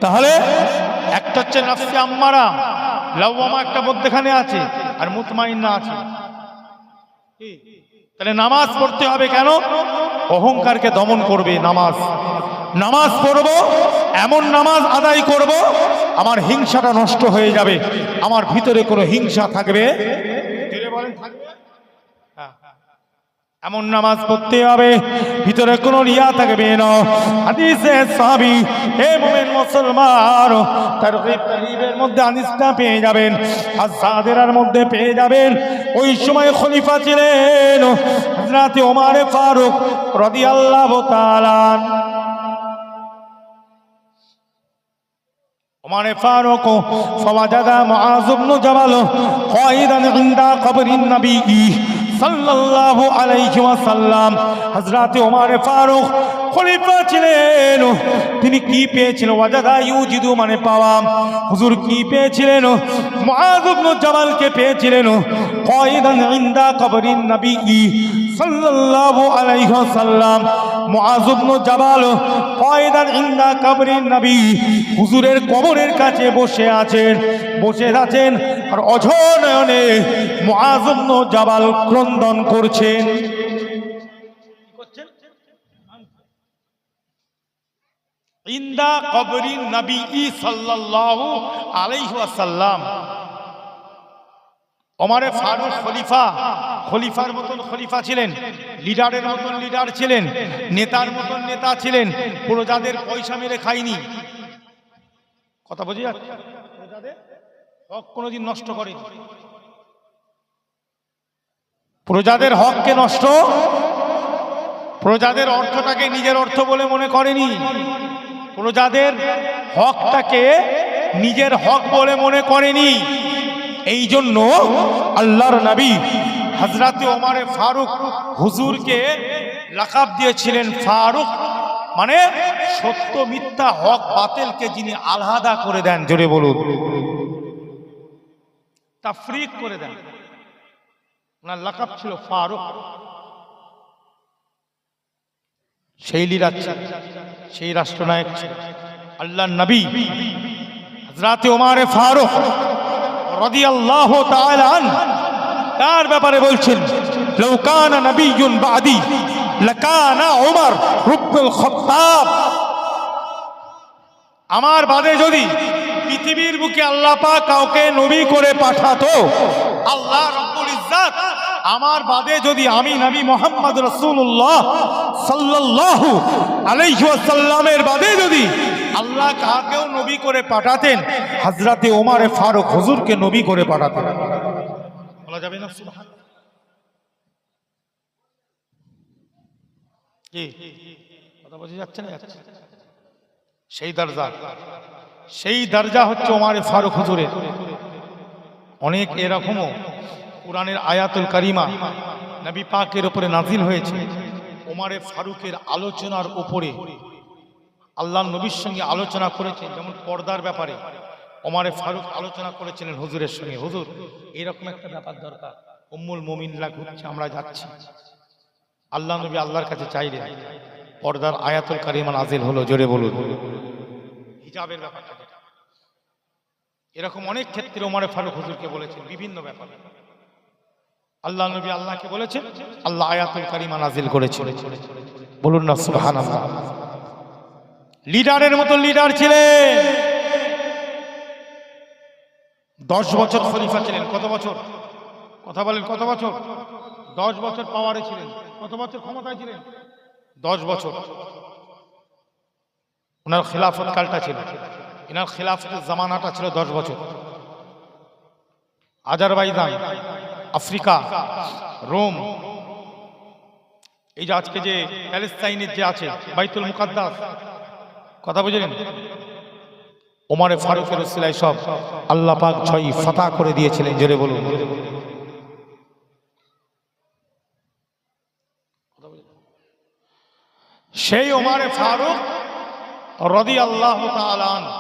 তাহলে একটা হচ্ছে নাফসে আম্মারা, লাওয়ামা একটা মধ্যখানে আছে, আর মুতমাইন্না আছে। তাহলে নামাজ পড়তে হবে কেন? অহংকারকে দমন করবে নামাজ। নামাজ পড়বো, এমন নামাজ আদায় করব আমার হিংসাটা নষ্ট হয়ে যাবে, আমার ভিতরে কোনো হিংসা থাকবে। এমন নামাজ পড়তে হবে ভিতরে কোনো রিয়া থাকবে না। হাদিসে সাহাবী হে মুমিন মুসলমান তারগিবের মধ্যে হাদিসটা পেয়ে যাবেন, আস-সাদিরার মধ্যে পেয়ে যাবেন। ওই সময় খলিফা ছিলেন হযরত ওমর ফারুক রাদিয়াল্লাহু তাআলা। ওমর ফারুক ফাওয়াজাদা মুআয ইবনে জাবাল কায়দান ইনদা কবরিন নবী সাল্লাল্লাহু আলাইহি ওয়াসাল্লাম। হযরত ওমর ফারুক খলিফা ছিলেন, তিনি কি পেয়েছিলেন? ওয়াজাদা ইউজিদু মানে পাওয়া। হুজুর কি পেয়েছিলেন? মুআয ইবনে জাবালকে পেয়েছিলেন কায়দান ইনদা কবরিন নবী সাল্লাল্লাহু আলাইহি ওয়াসাল্লাম। মুআয ইবনে জাবাল কায়দান ইনদা কবরিন নবী, হুজুরের কবরের কাছে বসে আছেন আর অঝনয়নে মুআয ইবনে জাবাল ক্রন্দন করছেন। ইনদা কবরিন নবী সাল্লাল্লাহু আলাইহি ওয়াসাল্লাম। ওমর ফারুক খলিফার মতন খলিফা ছিলেন, লিডারের মতন লিডার ছিলেন, নেতার মতন নেতা ছিলেন। প্রজাদের পয়সা মেরে খায়নি। কথা বুঝে যাচ্ছে? প্রজাদের হক কোনোদিন নষ্ট করেনি। প্রজাদের হককে নষ্ট, প্রজাদের অর্থটাকে নিজের অর্থ বলে মনে করেনি। প্রজাদের হকটাকে নিজের হক বলে মনে করেনি। এই জন্য আল্লাহর নবী হযরত ওমর ফারুক হুজুরকে লাকাব দিয়েছিলেন ফারুক, মানে সত্য মিথ্যা হক বাতিলকে যিনি আলাদা করে দেন। জোরে বলুন, তাফরিক করে দেন। ওনার লাকাব ছিল ফারুক। সেই লিডার, সেই রাষ্ট্রনায়ক আল্লাহর নবী হযরত ওমর ফারুক রাদিয়াল্লাহু তাআলা আনহু। তার ব্যাপারে বলছেন, লাউ কানা নবিয়্যুন বাদি লাকানা ওমর ইবনুল খাত্তাব। আমার বাদে যদি পৃথিবীর বুকে আল্লাহ পাক কাউকে নবী করে পাঠাতো, আল্লাহ রাব্বুল ইজ্জত আমার বাদে যদি আমি নবী মুহাম্মদ রাসূলুল্লাহ সাল্লাল্লাহু আলাইহি ওয়াসাল্লামের বাদে যদি আল্লাহ কাকেও নবী করে পাঠাতেন, হযরত ওমর ফারুক হুজুরকে নবী করে পাঠাতেন। বলা যাবে না সুবহানাল্লাহ? কি কথা বোঝা যাচ্ছে না? সেই দরজা হচ্ছে ওমর ফারুক হুজুরের। অনেক এরকমও কুরআনের আয়াতুল কারিমা নবী পাকের উপরে নাজিল হয়েছে। ওমর ফারুকের আলোচনার উপরে আল্লাহর নবীর সঙ্গে আলোচনা করেছেন। যেমন পর্দার ব্যাপারে ওমর ফারুক আলোচনা করেছিলেন হুজুরের সঙ্গে, হুজুর এরকম একটা ব্যাপার দরকার, উম্মুল মুমিনরা ঘুরছে, আমরা যাচ্ছি। আল্লাহ নবী আল্লাহর কাছে চাইলেন, পর্দার আয়াতুল কারিমা নাজিল হলো। জোরে বলুন, হিজাবের ব্যাপারটা। এরকম অনেক ক্ষেত্রে ওমর ফারুক হুজুরকে বলেছেন বিভিন্ন ব্যাপারে। আল্লাহ নবী আল্লাহকে বলেছেন, আল্লাহ আয়াতুল কারিমা নাজিল করেছিল। বলুন না সুবহানাল্লাহ। লিডারের মতো লিডার ছিলেন। 10 বছর খলিফা ছিলেন। কত বছর? কথা বলেন, কত বছর? 10 বছর পাওয়ারে ছিলেন। কত বছর ক্ষমতায় ছিলেন? 10 বছর। ওনার খিলাফত কালটা ছিল, এনার খিলাফতের জামানাটা ছিল 10 বছর। আজারবাইজান, আফ্রিকা, রোম, এই যে আজকে যে প্যালেস্তাইনের যে আছে বাইতুল মুকাদ্দাস, কথা বুঝলেন? ওমর ফারুকের ওসিলায় সব আল্লাহ পাক 6 ফাতহ করে দিয়েছিলেন। জোরে বলুন। সেই ওমর ফারুক রাদিয়াল্লাহু তাআলা আনহু,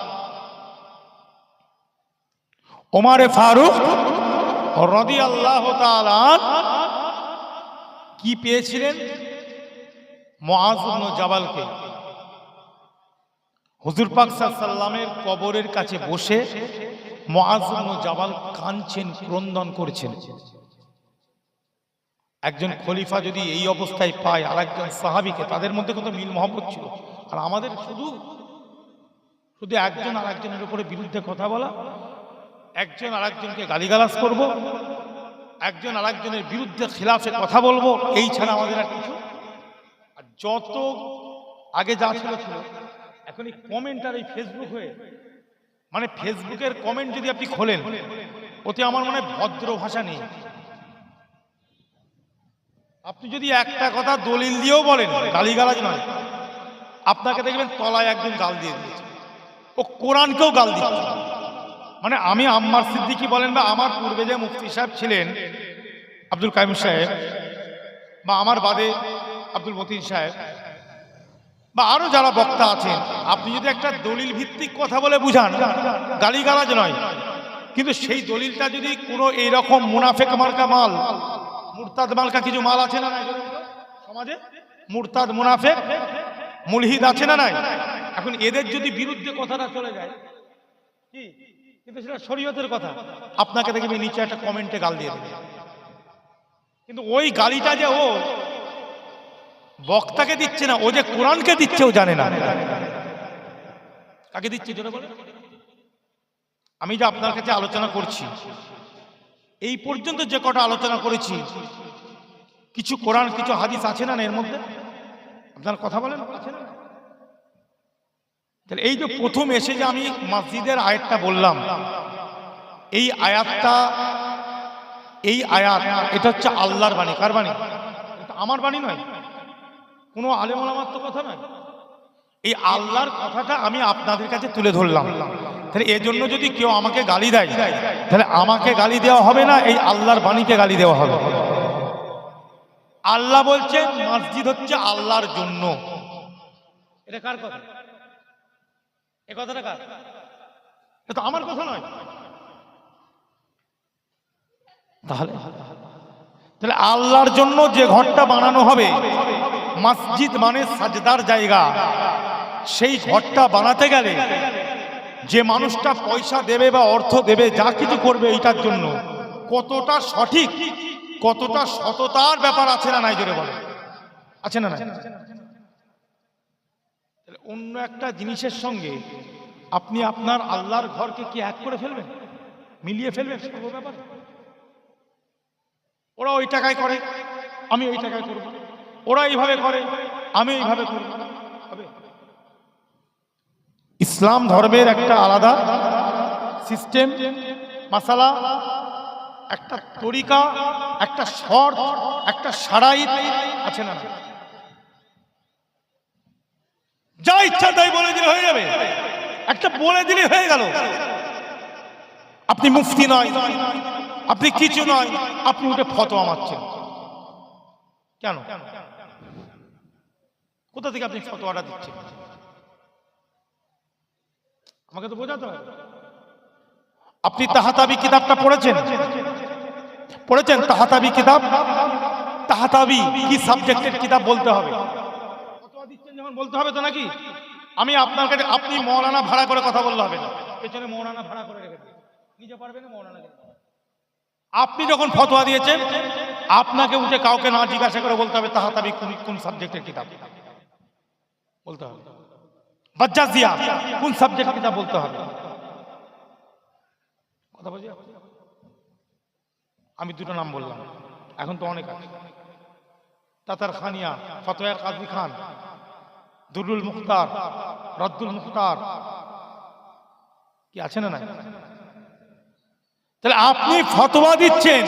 ওমর ফারুক রাদিয়াল্লাহু তাআলা আনহু কি পেয়েছিলেন? মুআয ইবনে জাবালকে হুজুর পাক সাল্লাল্লাহু আলাইহি ওয়াসাল্লামের কবরের কাছে বসে মুআয ইবনে জাবাল কাঁদছেন, ক্রন্দন করছেন। একজন খলিফা যদি এই অবস্থায় পায় আর একজন সাহাবীকে, তাদের মধ্যে কত মিল মহব্বত ছিল। আর আমাদের শুধু একজন আর একজনের উপরে বিরুদ্ধে কথা বলা, একজন আর একজনকে গালিগালাজ করব, একজন আরেকজনের বিরুদ্ধে খিলাফে কথা বলবো, এই ছাড়া আমাদের আর কিছু। আর যত আগে যা ছিল ছিল, এখন এই কমেন্ট আর এই ফেসবুক হয়ে, মানে ফেসবুকের কমেন্ট যদি আপনি খোলেন, ওতে আমার মনে হয় ভদ্র ভাষা নেই। আপনি যদি একটা কথা দলিল দিয়েও বলেন, গালিগালাজ নয়, আপনাকে দেখবেন তলায় একদিন গাল দিয়ে দিয়েছে, ও কোরআনকেও গাল দিচ্ছে। মানে আমি আম্মার সিদ্দিকী বলেন, বা আমার পূর্বে যে মুফতি সাহেব ছিলেন আব্দুল কাইম সাহেব, বা আমার বাদে আব্দুল মতিন সাহেব, বা আরো যারা বক্তা আছেন, আপনি যদি একটা দলিল ভিত্তিক কথা বলে বুঝান, গালিগালাজ নয়, কিন্তু সেই দলিলটা যদি কোনো এইরকম মুনাফেক মার্কা মাল, মুরতাদ মার্কা কিছু মাল আছে না নাই সমাজে, মুরতাদ মুনাফেক মুলহিদ আছে না নাই, এখন এদের যদি বিরুদ্ধে কথাটা চলে যায় কি, কিন্তু সেটা শরীয়তের কথা, আপনাকে দেখবে নিচে একটা কমেন্টে গাল দিয়ে দেবে। কিন্তু ওই গালিটা যে ও বক্তাকে দিচ্ছে না, ও যে কোরআনকে দিচ্ছে ও জানে না। কাকে দিচ্ছে জোরে বলে? আমি যে আপনার কাছে আলোচনা করছি, এই পর্যন্ত যে কটা আলোচনা করেছি, কিছু কোরআন কিছু হাদিস আছে না এর মধ্যে? আপনার কথা বলেন, আছে না? তাহলে এই যে প্রথম এসে যে আমি মসজিদের আয়াতটা বললাম, এই আয়াতটা, এই আয়াত এটা হচ্ছে আল্লাহর বাণী। কার বাণী? এটা আমার বাণী নয়, কোনো আলেম ওলামার তো কথা নয়, এই আল্লাহর কথাটা আমি আপনাদের কাছে তুলে ধরলাম। তাহলে এজন্য যদি কেউ আমাকে গালি দেয়, তাহলে আমাকে গালি দেওয়া হবে না, এই আল্লাহর বাণীকে গালি দেওয়া হবে। আল্লাহ বলছেন মসজিদ হচ্ছে আল্লাহর জন্য। এটা কার কথা? এ কথাটা কার? এটা তো আমার কথা নয়। তাহলে তাহলে আল্লাহর জন্য যে ঘরটা বানানো হবে, মসজিদ মানে সাজদার জায়গা, সেই ঘরটা বানাতে গেলে যে মানুষটা পয়সা দেবে বা অর্থ দেবে, যা কিছু করবে এইটার জন্য, কতটা সঠিক, কতটা সততার ব্যাপার আছে না নাই, জোরে বলে আছে না নাই? অন্য একটা জিনিসের সঙ্গে আপনি আপনার আল্লাহর ঘরকে কি এক করে ফেলবেন, মিলিয়ে ফেলবেন সব ব্যাপার? ওরা ওই টাকায় করে, আমি ওই টাকায় করব, ওরা এইভাবে করে, আমি এইভাবে করব। ইসলাম ধর্মের একটা আলাদা সিস্টেম, মাসালা, একটা তরিকা, একটা শর্ত, একটা শারাইত আছে না? যা ইচ্ছা তাই বলে দিলে হয়ে যাবে, একটা বলে দিলে হয়ে গেল। আপনি মুফতি নয়, আপনি কিছু নয়, আপনি উঠে ফতোয়া মারছেন কেন? কোথা থেকে আপনি ফতোয়াটা দিচ্ছেন? আমাকে তো বোঝাতে হবে। আপনি তাহাতাবি কিতাবটা পড়েছেন? পড়েছেন তাহাতাবি কিতাব? তাহাতাবি কি সাবজেক্টের কিতাব বলতে হবে, ফতোয়া দিচ্ছেন যখন বলতে হবে তো নাকি? আমি আপনার কাছে, আপনি মৌলানা ভাড়া করে কথা বললে হবে না, পেছনে মৌলানা ভাড়া করে রেখেছে, নিজে পারবেন না মৌলানা। আপনি যখন ফতোয়া দিয়েছেন, আপনাকে উঠে কাউকে না জিজ্ঞাসা করে বলতে হবে তাহাতাবি কোন সাবজেক্টের কিতাব বলতে হবে, বাজ্জাজিয়া কোন সাবজেক্টের কিতাব বলতে হবে। কথা বলছি, আমি দুটো নাম বললাম, এখন তো অনেক আছে। তাতার খানিয়া, ফতোয়া কাজী খান, দুরুল মুখতার, রদ্দুল মুখতার, কি আছে না? তাহলে আপনি ফতোয়া দিচ্ছেন,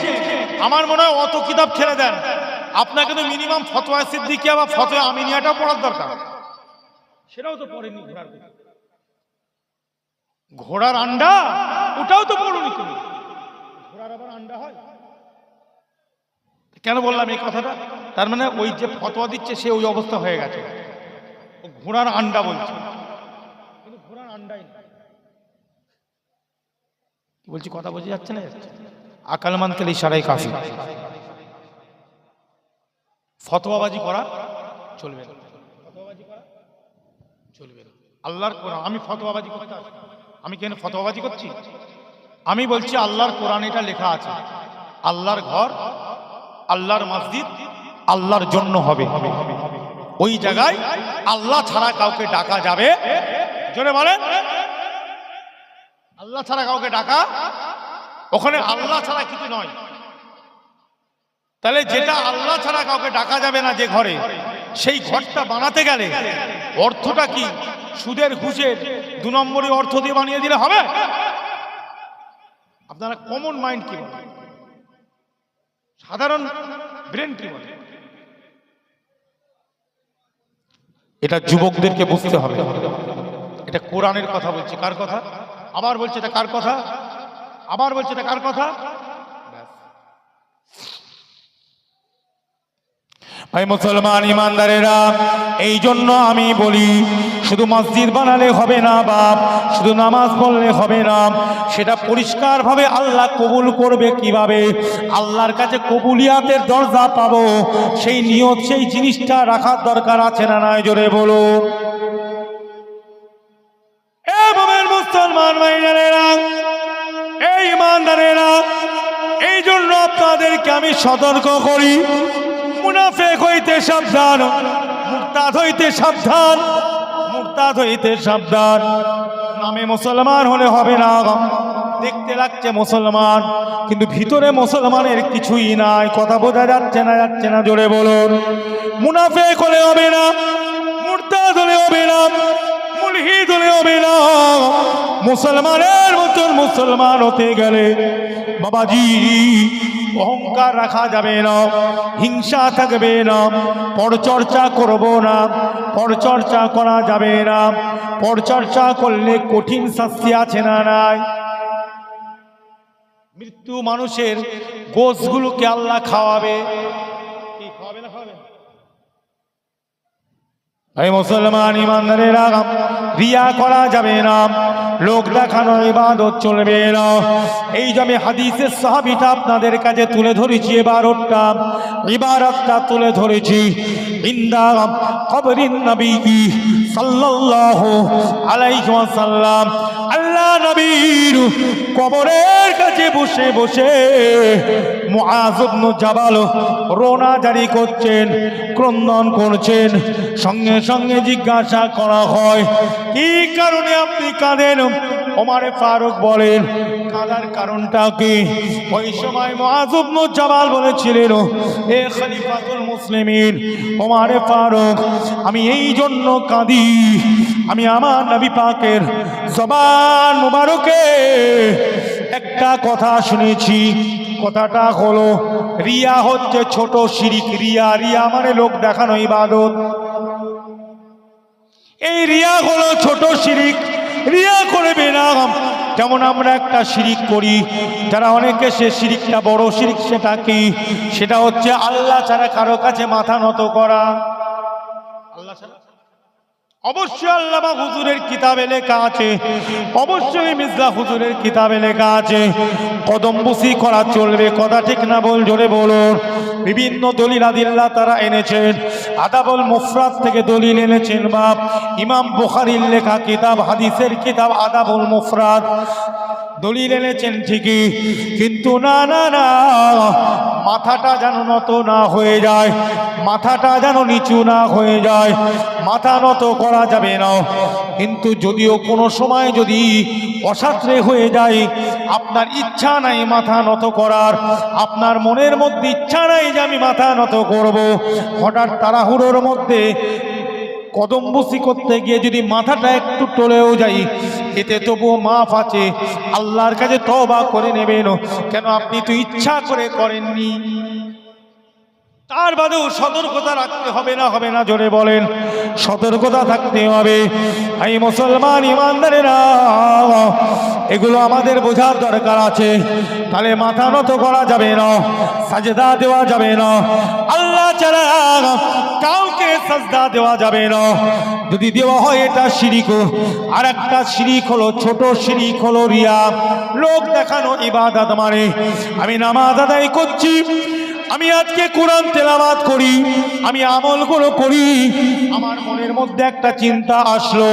আমার মনে হয় অত কিতাব ছেড়ে দেন, আপনাকে তো মিনিমাম ফতোয়া সিদ্দিকিয়া বা ফতোয়া আমিনিয়াটাও পড়ার দরকার, সেটাও তো পড়েনি। ঘোড়ার আন্ডা, ওটাও তো পড়ুনি তুমি, ঘোড়ার আবার আন্ডা হয়? কেন বললাম এই কথাটা? তার মানে ওই যে ফতোয়া দিচ্ছে সে ওই অবস্থা হয়ে গেছে, ও ঘোড়ার আন্ডা বলছে, কিন্তু ঘোড়ার আন্ডাই না। কি বলছি কথা বোঝা যাচ্ছে না? আকলমান কে ইশারায় কাফি। ফতোয়াবাজি করা চলবে না, ফতোয়াবাজি করা চলবে না। আল্লাহর কোরআন, আমি ফতোয়াবাজি করতে আসি, আমি কেন ফতোয়াবাজি করছি? আমি বলছি আল্লাহর কোরআন এটা লেখা আছে, আল্লাহর ঘর, আল্লাহর মসজিদ আল্লাহর জন্য হবে, ওই জায়গায় আল্লাহ ছাড়া কাউকে ডাকা যাবে, জোরে বলেন, আল্লাহ ছাড়া কাউকে ডাকা, ওখানে আল্লাহ ছাড়া কিছু নয়, তাহলে যেটা আল্লাহ ছাড়া কাউকে ডাকা যাবে না যে ঘরে, সেই ঘরটা বানাতে গেলে অর্থটা কি সুদের ঘুষের 2 নম্বরই অর্থ দিয়ে বানিয়ে দিলে হবে? আপনারা কমন মাইন্ড কি বলেন, সাধারণ ব্রেন কি বলে? এটা যুবকদেরকে বুঝতে হবে। এটা কোরআনের কথা বলছে। কার কথা? আবার বলছে এটা কার কথা? আবার বলছে এটা কার কথা? ভাই মুসলমান ইমানদারেরা, এই জন্য আমি বলি শুধু মসজিদ বানালে হবে না বাপ, শুধু নামাজ পড়লে হবে না, সেটা পরিষ্কারভাবে আল্লাহ কবুল করবে কিভাবে, আল্লাহর কাছে কবুলিয়াতের দরজা পাবো, সেই নিয়ত, সেই জিনিসটা রাখার দরকার আছে না নাই? জোরে বলো। মুসলমান ভাইয়েরা, এই ইমানদারেরা, এই জন্য আপনাদেরকে আমি সতর্ক করি, মুনাফিক হইতে সাবধান, মুরতাদ হইতে সাবধান, মুরতাদ হইতে সাবধান। নামে মুসলমান হলে হবে না, দেখতে লাগছে মুসলমান কিন্তু ভিতরে মুসলমানের কিছুই নাই। কথা বোঝা যাচ্ছে না? যাচ্ছে না? জোরে বলুন। মুনাফিক হলে হবে না, মুরতাদ হলে হবে না, মুলহিদ হলে হবে না। মুসলমানের মতন মুসলমান হতে গেলে বাবাজি অহংকার রাখা যাবে না, হিংসা থাকবে না, পরচর্চা করব না, পরচর্চা করা যাবে না। পরচর্চা করলে কঠিন শাস্তি আছে না নাই? মৃত্যু মানুষের গোশগুলোকে আল্লাহ খাওয়াবে। কি খাওয়াবে না খাওয়াবে? এই মুসলমান ইমানদারেরা, রিয়া করা যাবে না, লোক দেখানো ইবাদত চলবে না। এই যে আমি হাদিসের সাহাবীটা আপনাদের কাছে তুলে ধরেছি, এবারটা ইবারতটা তুলে ধরেছি। ইন্দা কবরিন নবী সাল্লাল্লাহু আলাইহি ওয়াসাল্লাম, আল্লাহ নবীর কবরের কাছে বসে বসে মুআয ইবনে জাবাল রোনা জারি করছেন, ক্রন্দন করছেন। সঙ্গে সঙ্গে জিজ্ঞাসা করা হয়, কি কারণে আপনি কাঁদেন? ওমরে ফারুক বলেন, কাঁদার কারণটা কি? ওই সময় মুআয ইবনে জাবাল বলেছিলেন, এ খলিফাতুল মুসলিমিন ওমরে ফারুক, আমি এই জন্য কাঁদি, আমি আমার নবী পাকের জবান মুবারকে একটা কথা শুনেছি। কথাটা হলো, রিয়া হচ্ছে ছোট শিরিক। রিয়া, রিয়া মানে লোক দেখানো ইবাদত। এই রিয়া হলো ছোট শিরিক। রিয়া করবে না। যেমন আমরা একটা শিরিক করি, যারা অনেকে সে শিরিকটা বড় শিরিক। সেটা কি? সেটা হচ্ছে আল্লাহ ছাড়া কারো কাছে মাথা নত করা। আল্লাহ ছাড়া অবশ্যই আল্লামা হুজুরের কিতাবে লেখা আছে, অবশ্যই মির্জা হুজুরের কিতাবে লেখা আছে কদমবুসি করা চলবে। কথা ঠিক না? বল, জোরে বলুন। বিভিন্ন দলিল আদিল্লাহ তারা এনেছেন। আদাবুল মুফরাদ থেকে দলিল এনেছেন বাপ। ইমাম বুখারীর লেখা কিতাব, হাদিসের কিতাব আদাবুল মুফরাদ, দলিল এনেছেন ঠিকই, কিন্তু না না না, মাথাটা যেন নত না হয়ে যায়, মাথাটা যেন নিচু না হয়ে যায়, মাথা নত করা যাবে না। কিন্তু যদিও কোনো সময় যদি অসাত্রে হয়ে যায়, আপনার ইচ্ছা নাই মাথা নত করার, আপনার মনের মধ্যে ইচ্ছা নাই যে আমি মাথা নত করব, হঠাৎ তাড়াহুড়োর মধ্যে কদমবুসি করতে গিয়ে যদি মাথাটা একটু টলেও যাই, এতে তবুও মাফ আছে, আল্লাহর কাছে তওবা করে নেবেন। কেন? আপনি তো ইচ্ছা করে করেননি। তার বাদেও সতর্কতা রাখতে হবে না? হবে না? জোরে বলেন। সতর্কতা থাকতে হবে। এই মুসলমান ইমানদারেরা, এগুলো আমাদের বোঝার দরকার আছে। তাহলে মাথা নত করা যাবে না, সাজদা দেওয়া যাবে না, আল্লাহ ছাড়া কাউকে সাজদা দেওয়া যাবে না। যদি দেওয়া হয় এটা শিরিক। আর একটা শিরিক হলো, ছোট শিরিক হলো রিয়া, লোক দেখানো ইবাদত। মানে আমি নামাজ আদায় করছি, আমি আজকে কোরআন তেলাওয়াত করি, আমি আমলগুলো করি, আমার মনের মধ্যে একটা চিন্তা আসলো,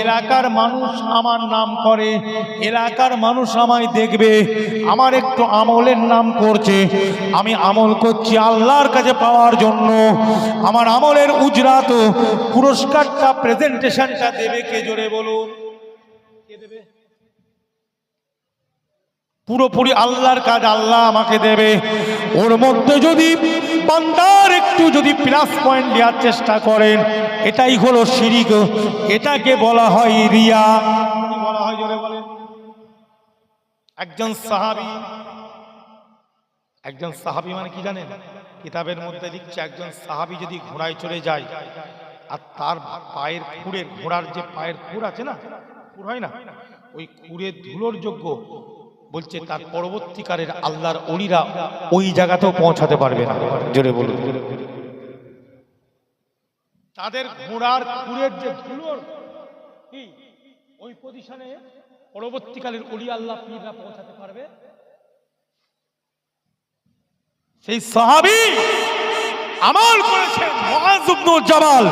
এলাকার মানুষ আমার নাম করে, এলাকার মানুষ আমায় দেখবে, আমার একটু আমলের নাম করছে, আমি আমল করছি আল্লাহর কাছে পাওয়ার জন্য। আমার আমলের উজরাত, পুরস্কারটা, প্রেজেন্টেশনটা দেবে কে? জোরে বলুন। কে দেবে? পুরোপুরি আল্লাহর কাজ, আল্লাহ আমাকে দেবে। ওর মধ্যে যদি বান্দার একটু যদি প্লাস পয়েন্ট দেওয়ার চেষ্টা করেন, এটাই হলো শিরিক, এটাকে বলা হয় রিয়া। কি বলা হয় জোরে বলেন? একজন সাহাবী মানে কি জানেন? কিতাবের মধ্যে লিখছে একজন সাহাবী যদি ঘোড়ায় চড়ে যায় আর তার পায়ের খুঁড়ের, ঘোড়ার যে পায়ের খুঁড় আছে না, খুঁড় হয় না, ওই খুঁড়ের ধুলোর যোগ্য, বলছে তার পরবর্তীকালের আল্লাহর ওলিরা ওই জায়গাতেও পৌঁছাতে পারবে না। জোরে বলুন। তাদের ঘোড়ার খুঁড়ের যে ধুলোর কি ওই পজিশনে পরবর্তীকালের ওলি আল্লাহ পীররা পৌঁছাতে পারবে। সেই সাহাবী আমল করেছেন মুআজ ইবনে জাবাল।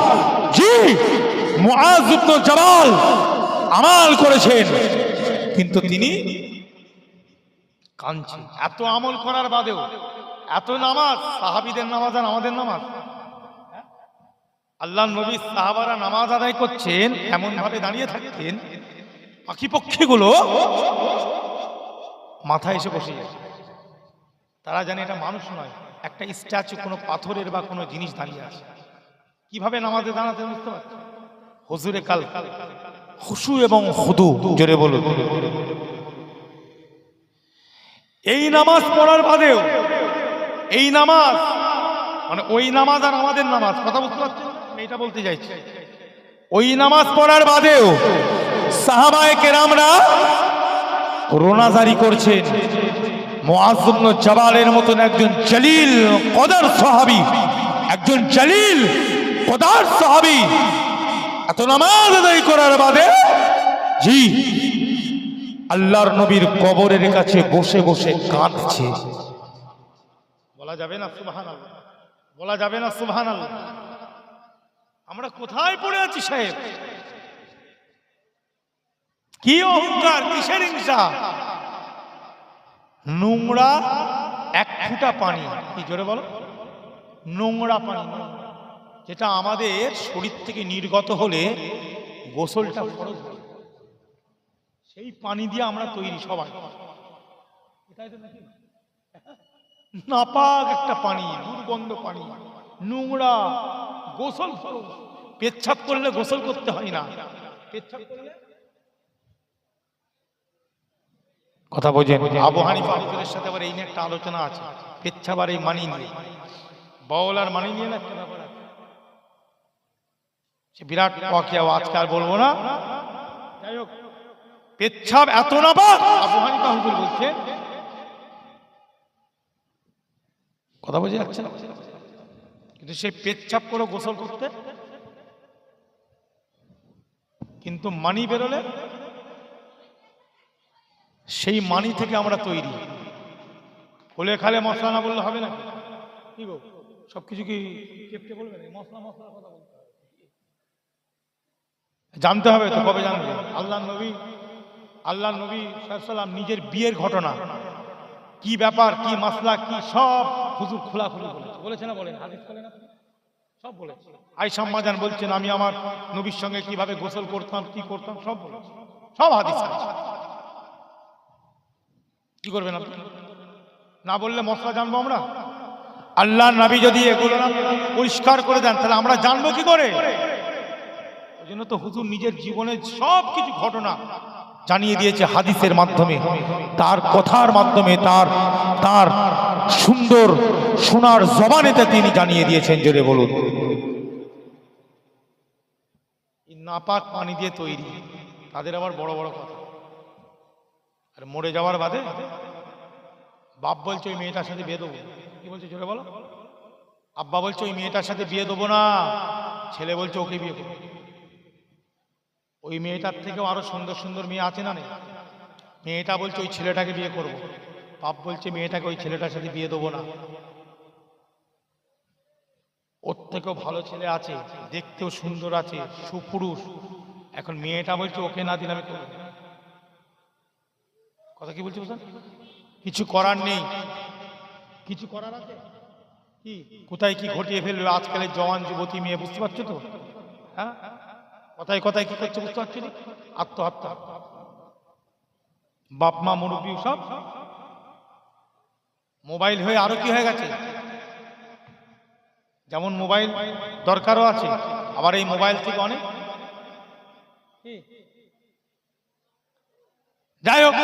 জি, মুআজ ইবনে জাবাল আমল করেছেন, কিন্তু তিনি কাঁদছেন। এত আমল করার বাদেও, এত নামাজ, সাহাবীদের নামাজ আর আমাদের নামাজ, আল্লাহ নবী সাহাবারা নামাজ আদায় করছেন, এমন ভাবে দাঁড়িয়ে থাকতেন পাখি পক্ষীগুলো মাথায় এসে বসে যায়। তারা জানে এটা মানুষ নয়, একটা স্ট্যাচু, কোনো পাথরের বা কোনো জিনিস দাঁড়িয়ে আছে। কিভাবে নামাজে দাঁড়াতে বুঝতে পারছেন? হুজুরে কাল খুশু এবং খুদু, জোরে বলুন। এই নামাজ পড়ার বাদেও, এই নামাজ মানে ওই নামাজ আর আমাদের নামাজ, কথা বুঝতে পারছেন? এটা বলতে চাইছি, ওই নামাজ পড়ার বাদেও সাহাবায়ে কেরামরা রোনাজারি করছেন। মুআজ ইবনে জাবালের মতন একজন জলিল কদর সাহাবী, একজন জলিল কদর সাহাবী এত নামাজ আদায় করার বাদে জি আল্লাহর নবীর কবরের কাছে বসে বসে কাঁদছে। বলা যাবে না সুবহানাল্লাহ? বলা যাবে না সুবহানাল্লাহ? আমরা কোথায় পড়ে আছি সাহেব? কি অহংকার, কিসের হিংসা? নোংরা এক ফুটা পানি, কি জোরে বলো, নোংরা পানি, যেটা আমাদের শরীর থেকে নির্গত হলে গোসলটা ফরজ, সেই পানি দিয়ে আমরা তৈরি সবাই। নাপাক একটা পানি, দুর্গন্ধ পানি, নোংরা, গোসল ফরজ। পেচ্ছাপ করলে গোসল করতে হয় না, পেচ্ছাপ করলে, কথা বোঝেন? আবু হানিফা হুজুরের সাথে আবার এই নিয়ে একটা আলোচনা আছে, পেচ্ছাপ আর এই মানি নিয়ে, বাউল আর মানি নিয়ে না একটা ব্যাপার আছে, সে বিরাট ওয়াকিয়া, আজকে আর বলবো না। যাই হোক, পেচ্ছাপ এত নাপাক, আবু হানিফা হুজুর বলছে, কথা বোঝা যাচ্ছে না? কিন্তু সে পেচ্ছাপ করে গোসল করতে, কিন্তু মানি বেরোলে সেই মানি থেকে আমরা তৈরি। হলে খালে মশলা না বললে হবে না, কি গো? সবকিছু কি কেপটে বলবে না? মশলা মশলা কথা বলতে হবে, জানতে হবে তো। কবে জানবে? আল্লাহ নবী সাল্লাল্লাহু আলাইহি সাল্লাম নিজের বিয়ের ঘটনা, কি ব্যাপার, কি মাসলা, কি সব হুজুর খোলাখুলি বলেছে না? বলেন, হাদিস বলেন, সব বলেছে। আয়েশা আম্মা জান বলছেন আমি আমার নবীর সঙ্গে কিভাবে গোসল করতাম, কি করতাম, সব বলেছে, সব হাদিস আছে। কি করবেন আপনি? না বললে মশলা জানবো আমরা? আল্লাহর নবী যদি এগুলো না পরিষ্কার করে দেন তাহলে আমরা জানবো কি করে? ওই জন্য তো হুজুর নিজের জীবনের সব কিছু ঘটনা জানিয়ে দিয়েছে হাদিসের মাধ্যমে, তার কথার মাধ্যমে, তার সুন্দর শোনার জবানেতে তিনি জানিয়ে দিয়েছেন। জোরে বলুন। নাপাক পানি দিয়ে তৈরি, তাদের আবার বড় বড় কথা। আর মরে যাওয়ার বাদে বাপ বলছে ওই মেয়েটার সাথে বিয়ে দেবো, কি বলছে জোরে বলো? আব্বা বলছে ওই মেয়েটার সাথে বিয়ে দেবো না, ছেলে বলছে ওকে বিয়ে করবো। ওই মেয়েটার থেকেও আরো সুন্দর সুন্দর মেয়ে আছে না? মেয়েটা বলছে ওই ছেলেটাকে বিয়ে করব, বাপ বলছে মেয়েটাকে ওই ছেলেটার সাথে বিয়ে দেবো না, ওর থেকেও ভালো ছেলে আছে, দেখতেও সুন্দর আছে, সুপুরুষ। এখন মেয়েটা বলছে ওকে না দিলে আমি করবো। কথা কি বলছি বুঝলেন? কিছু করার নেই, কিছু করার আছে কি? কোথায় কি ঘটিয়ে ফেলবে আজকালের জওয়ান যুবতী মেয়ে, বুঝতে পারছো তো? হ্যাঁ, কথায় কথায় কি করছে বুঝতে পারছি না? আত্মহত্যা, বাপ মা মুরব্বী সব মোবাইল হয়ে আরো কি হয়ে গেছে, যেমন মোবাইল দরকারও আছে, আবার এই মোবাইল থেকে অনেক যাই হোক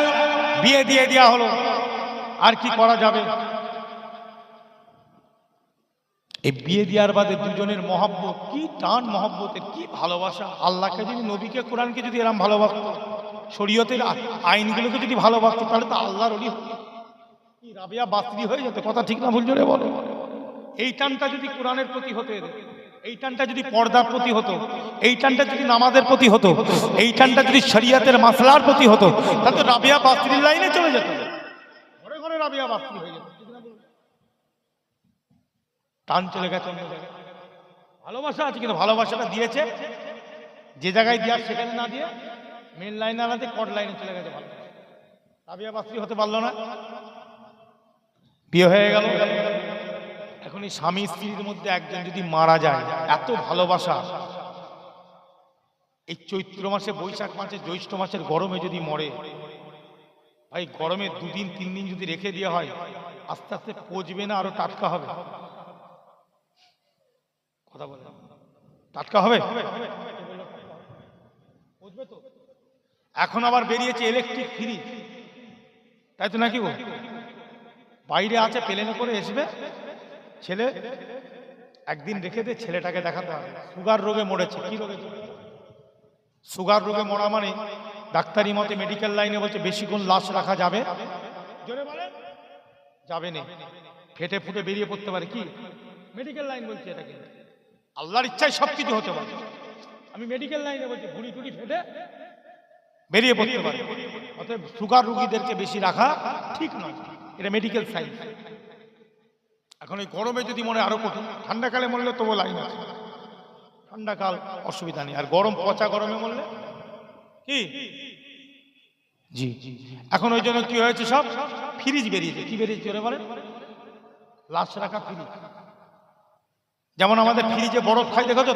বিয়ে দিয়ে দেওয়া হলো, আর কি করা যাবে। এই বিয়ে দেওয়ার বাদে দুজনের মহব্বত, কি টান মহব্বতের, কি ভালোবাসা। আল্লাহকে যদি, নবীকে, কোরআনকে যদি এরম ভালোবাসত, শরীয়তের আইনগুলোকে যদি ভালোবাসত, তাহলে তো আল্লাহর ওলি কি রাবিয়া বাস্তি হয়ে যেত। কথা ঠিক না ভুল জোরে বলো। এই টানটা যদি কোরআনের প্রতি হতো, এই টানটা যদি পর্দার প্রতি হতো, এই টানটা যদি নামাজের প্রতি হতো, এই টানটা যদি শরিয়তের মাসলার প্রতি হতো, তাহলে তো রাবিয়া বাস্তির লাইনে চলে যেত, ঘরে ঘরে রাবিয়া বাস্তি হয়ে যেত। টান চলে গেছে অন্য জায়গায়। ভালোবাসা আছে, কিন্তু ভালোবাসাটা দিয়েছে যে জায়গায় দেওয়ার সেখানে না দিয়ে মেন লাইনে আনাতে কট লাইনে চলে গেছে। ভালো রাবিয়া বাস্তি হতে পারলো না, বিয়ে হয়ে গেল। এখন এই স্বামী স্ত্রীর মধ্যে একজন যদি মারা যায়, এত ভালোবাসা, এই চৈত্র মাসে, বৈশাখ মাসে, জ্যৈষ্ঠ মাসের গরমে যদি মরে, ভাই গরমে 2 দিন 3 দিন যদি রেখে দেওয়া হয়, আস্তে আস্তে পচবে না, আরো টাটকা হবে। কথা বলে টাটকা হবে। এখন আবার বেরিয়েছে ইলেকট্রিক ফ্রিজ, তাই তো নাকি? ও বাইরে আছে, প্লেনে করে আসবে, ছেলে একদিন রেখে দিয়ে ছেলেটাকে দেখাতে হবে সুগার রোগে মরেছে। কি রোগে? সুগার রোগে মরা মানে ডাক্তারি মতে, মেডিকেল লাইনে বলছে বেশিক্ষণ লাশ রাখা যাবে, জোরে বলে যাবে না, ফেটে ফুটে বেরিয়ে পড়তে পারে। কি মেডিকেল লাইন বলছে এটাকে? আল্লাহর ইচ্ছায় সবকিছু হতে পারে। আমি মেডিকেল লাইনে বলছি ভুড়ি টুড়ি ফেটে বেরিয়ে পড়তে পারে। অতএব সুগার রোগীদেরকে বেশি রাখা ঠিক নয়, এটা মেডিকেল সাইন্স। এখন এই গরমে যদি মনে আরো কঠিন, ঠান্ডাকালে মরলে তবু লাইন আছে, ঠান্ডাকাল অসুবিধা নেই। আর গরম পচা গরমে মরলে কি? জি। এখন ওই জন্য কি হয়েছে, সব ফ্রিজ বেরিয়েছে। কি বেরিয়েছে ওরা বলে? লাশ রাখা ফ্রিজ। যেমন আমাদের ফ্রিজে বরফ খাই, দেখো তো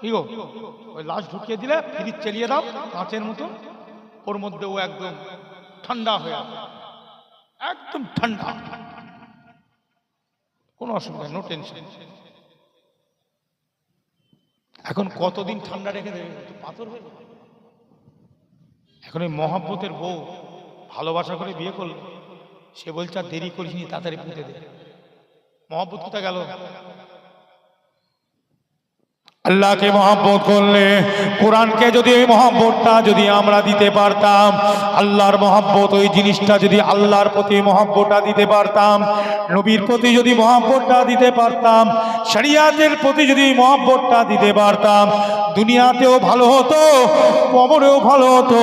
কি গো, ওই লাশ ঢুকিয়ে দিলে ফ্রিজ চালিয়ে দাও কাঁচের মতো, ওর মধ্যে ও একদম ঠান্ডা হয়ে আছে, একদম ঠান্ডা, কোনো অসুবিধা, নো টেনশন। এখন কতদিন ঠান্ডা রেখে দেবে, পাথর হয়ে যাবে। এখন ওই মহব্বতের বউ ভালোবাসা করে বিয়ে করলো, সে বলছে আর দেরি করিস নি, তাড়াতাড়ি পুঁতে দে। মহব্বত কোথায় গেল? আল্লাহকে মহব্বত করলে, কোরআনকে যদি এই মহব্বতটা যদি আমরা দিতে পারতাম, আল্লাহর মহব্বত, ওই জিনিসটা যদি আল্লাহর প্রতি মহব্বতটা দিতে পারতাম, নবীর প্রতি যদি মহব্বতটা দিতে পারতাম, শরিয়াতের প্রতি যদি মহব্বতটা দিতে পারতাম, দুনিয়াতেও ভালো হতো, কবরেও ভালো হতো।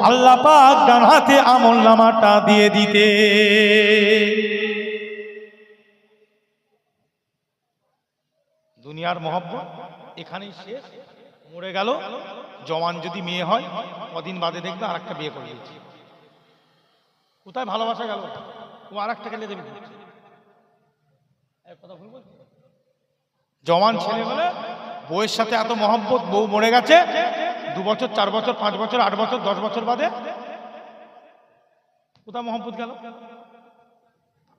আল্লাহ পাক ডান হাতে আমলনামাটা দিয়ে দিতে। দুনিয়ার মহব্বত এখানেই শেষ, মরে গেল। জওয়ান যদি মেয়ে হয়, কদিন বাদে দেখবে আর একটা বিয়ে করে দিয়েছে। কোথায় ভালোবাসা গেল? ও আর একটা গেলে দেবে। জওয়ান ছেলে হলে বউয়ের সাথে এত মহব্বত, বউ মরে গেছে 2 বছর 4 বছর 5 বছর 8 বছর 10 বছর বাদে, কোথায় মহব্বত গেল?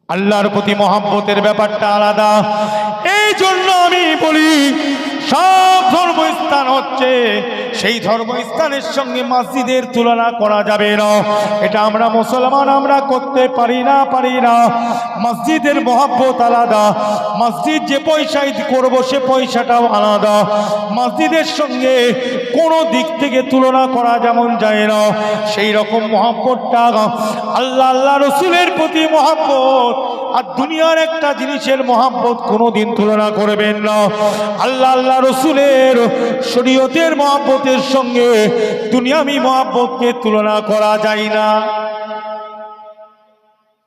আল্লাহর প্রতি মহব্বতের ব্যাপারটা আলাদা। এই জন্য আমি বলি, সব ধর্মস্থান হচ্ছে, সেই ধর্মস্থানের সঙ্গে মসজিদের তুলনা করা যাবে না। এটা আমরা মুসলমান, আমরা করতে পারি না। মসজিদের মহব্বত আলাদা, মসজিদ যে পয়সায় করব সে পয়সাটাও আলাদা। মসজিদের সঙ্গে কোনো দিক থেকে তুলনা করা যেমন যায় না, সেই রকম মহব্বতটা আল্লাহ রসুলের প্রতি মহব্বত আর দুনিয়ার একটা জিনিসের মহব্বত কোনোদিন তুলনা করবেন না। আল্লাহ রসুলের শরীয়তের মহব্বতের সঙ্গে দুনিয়াবি মহব্বতকে তুলনা করা যায় না।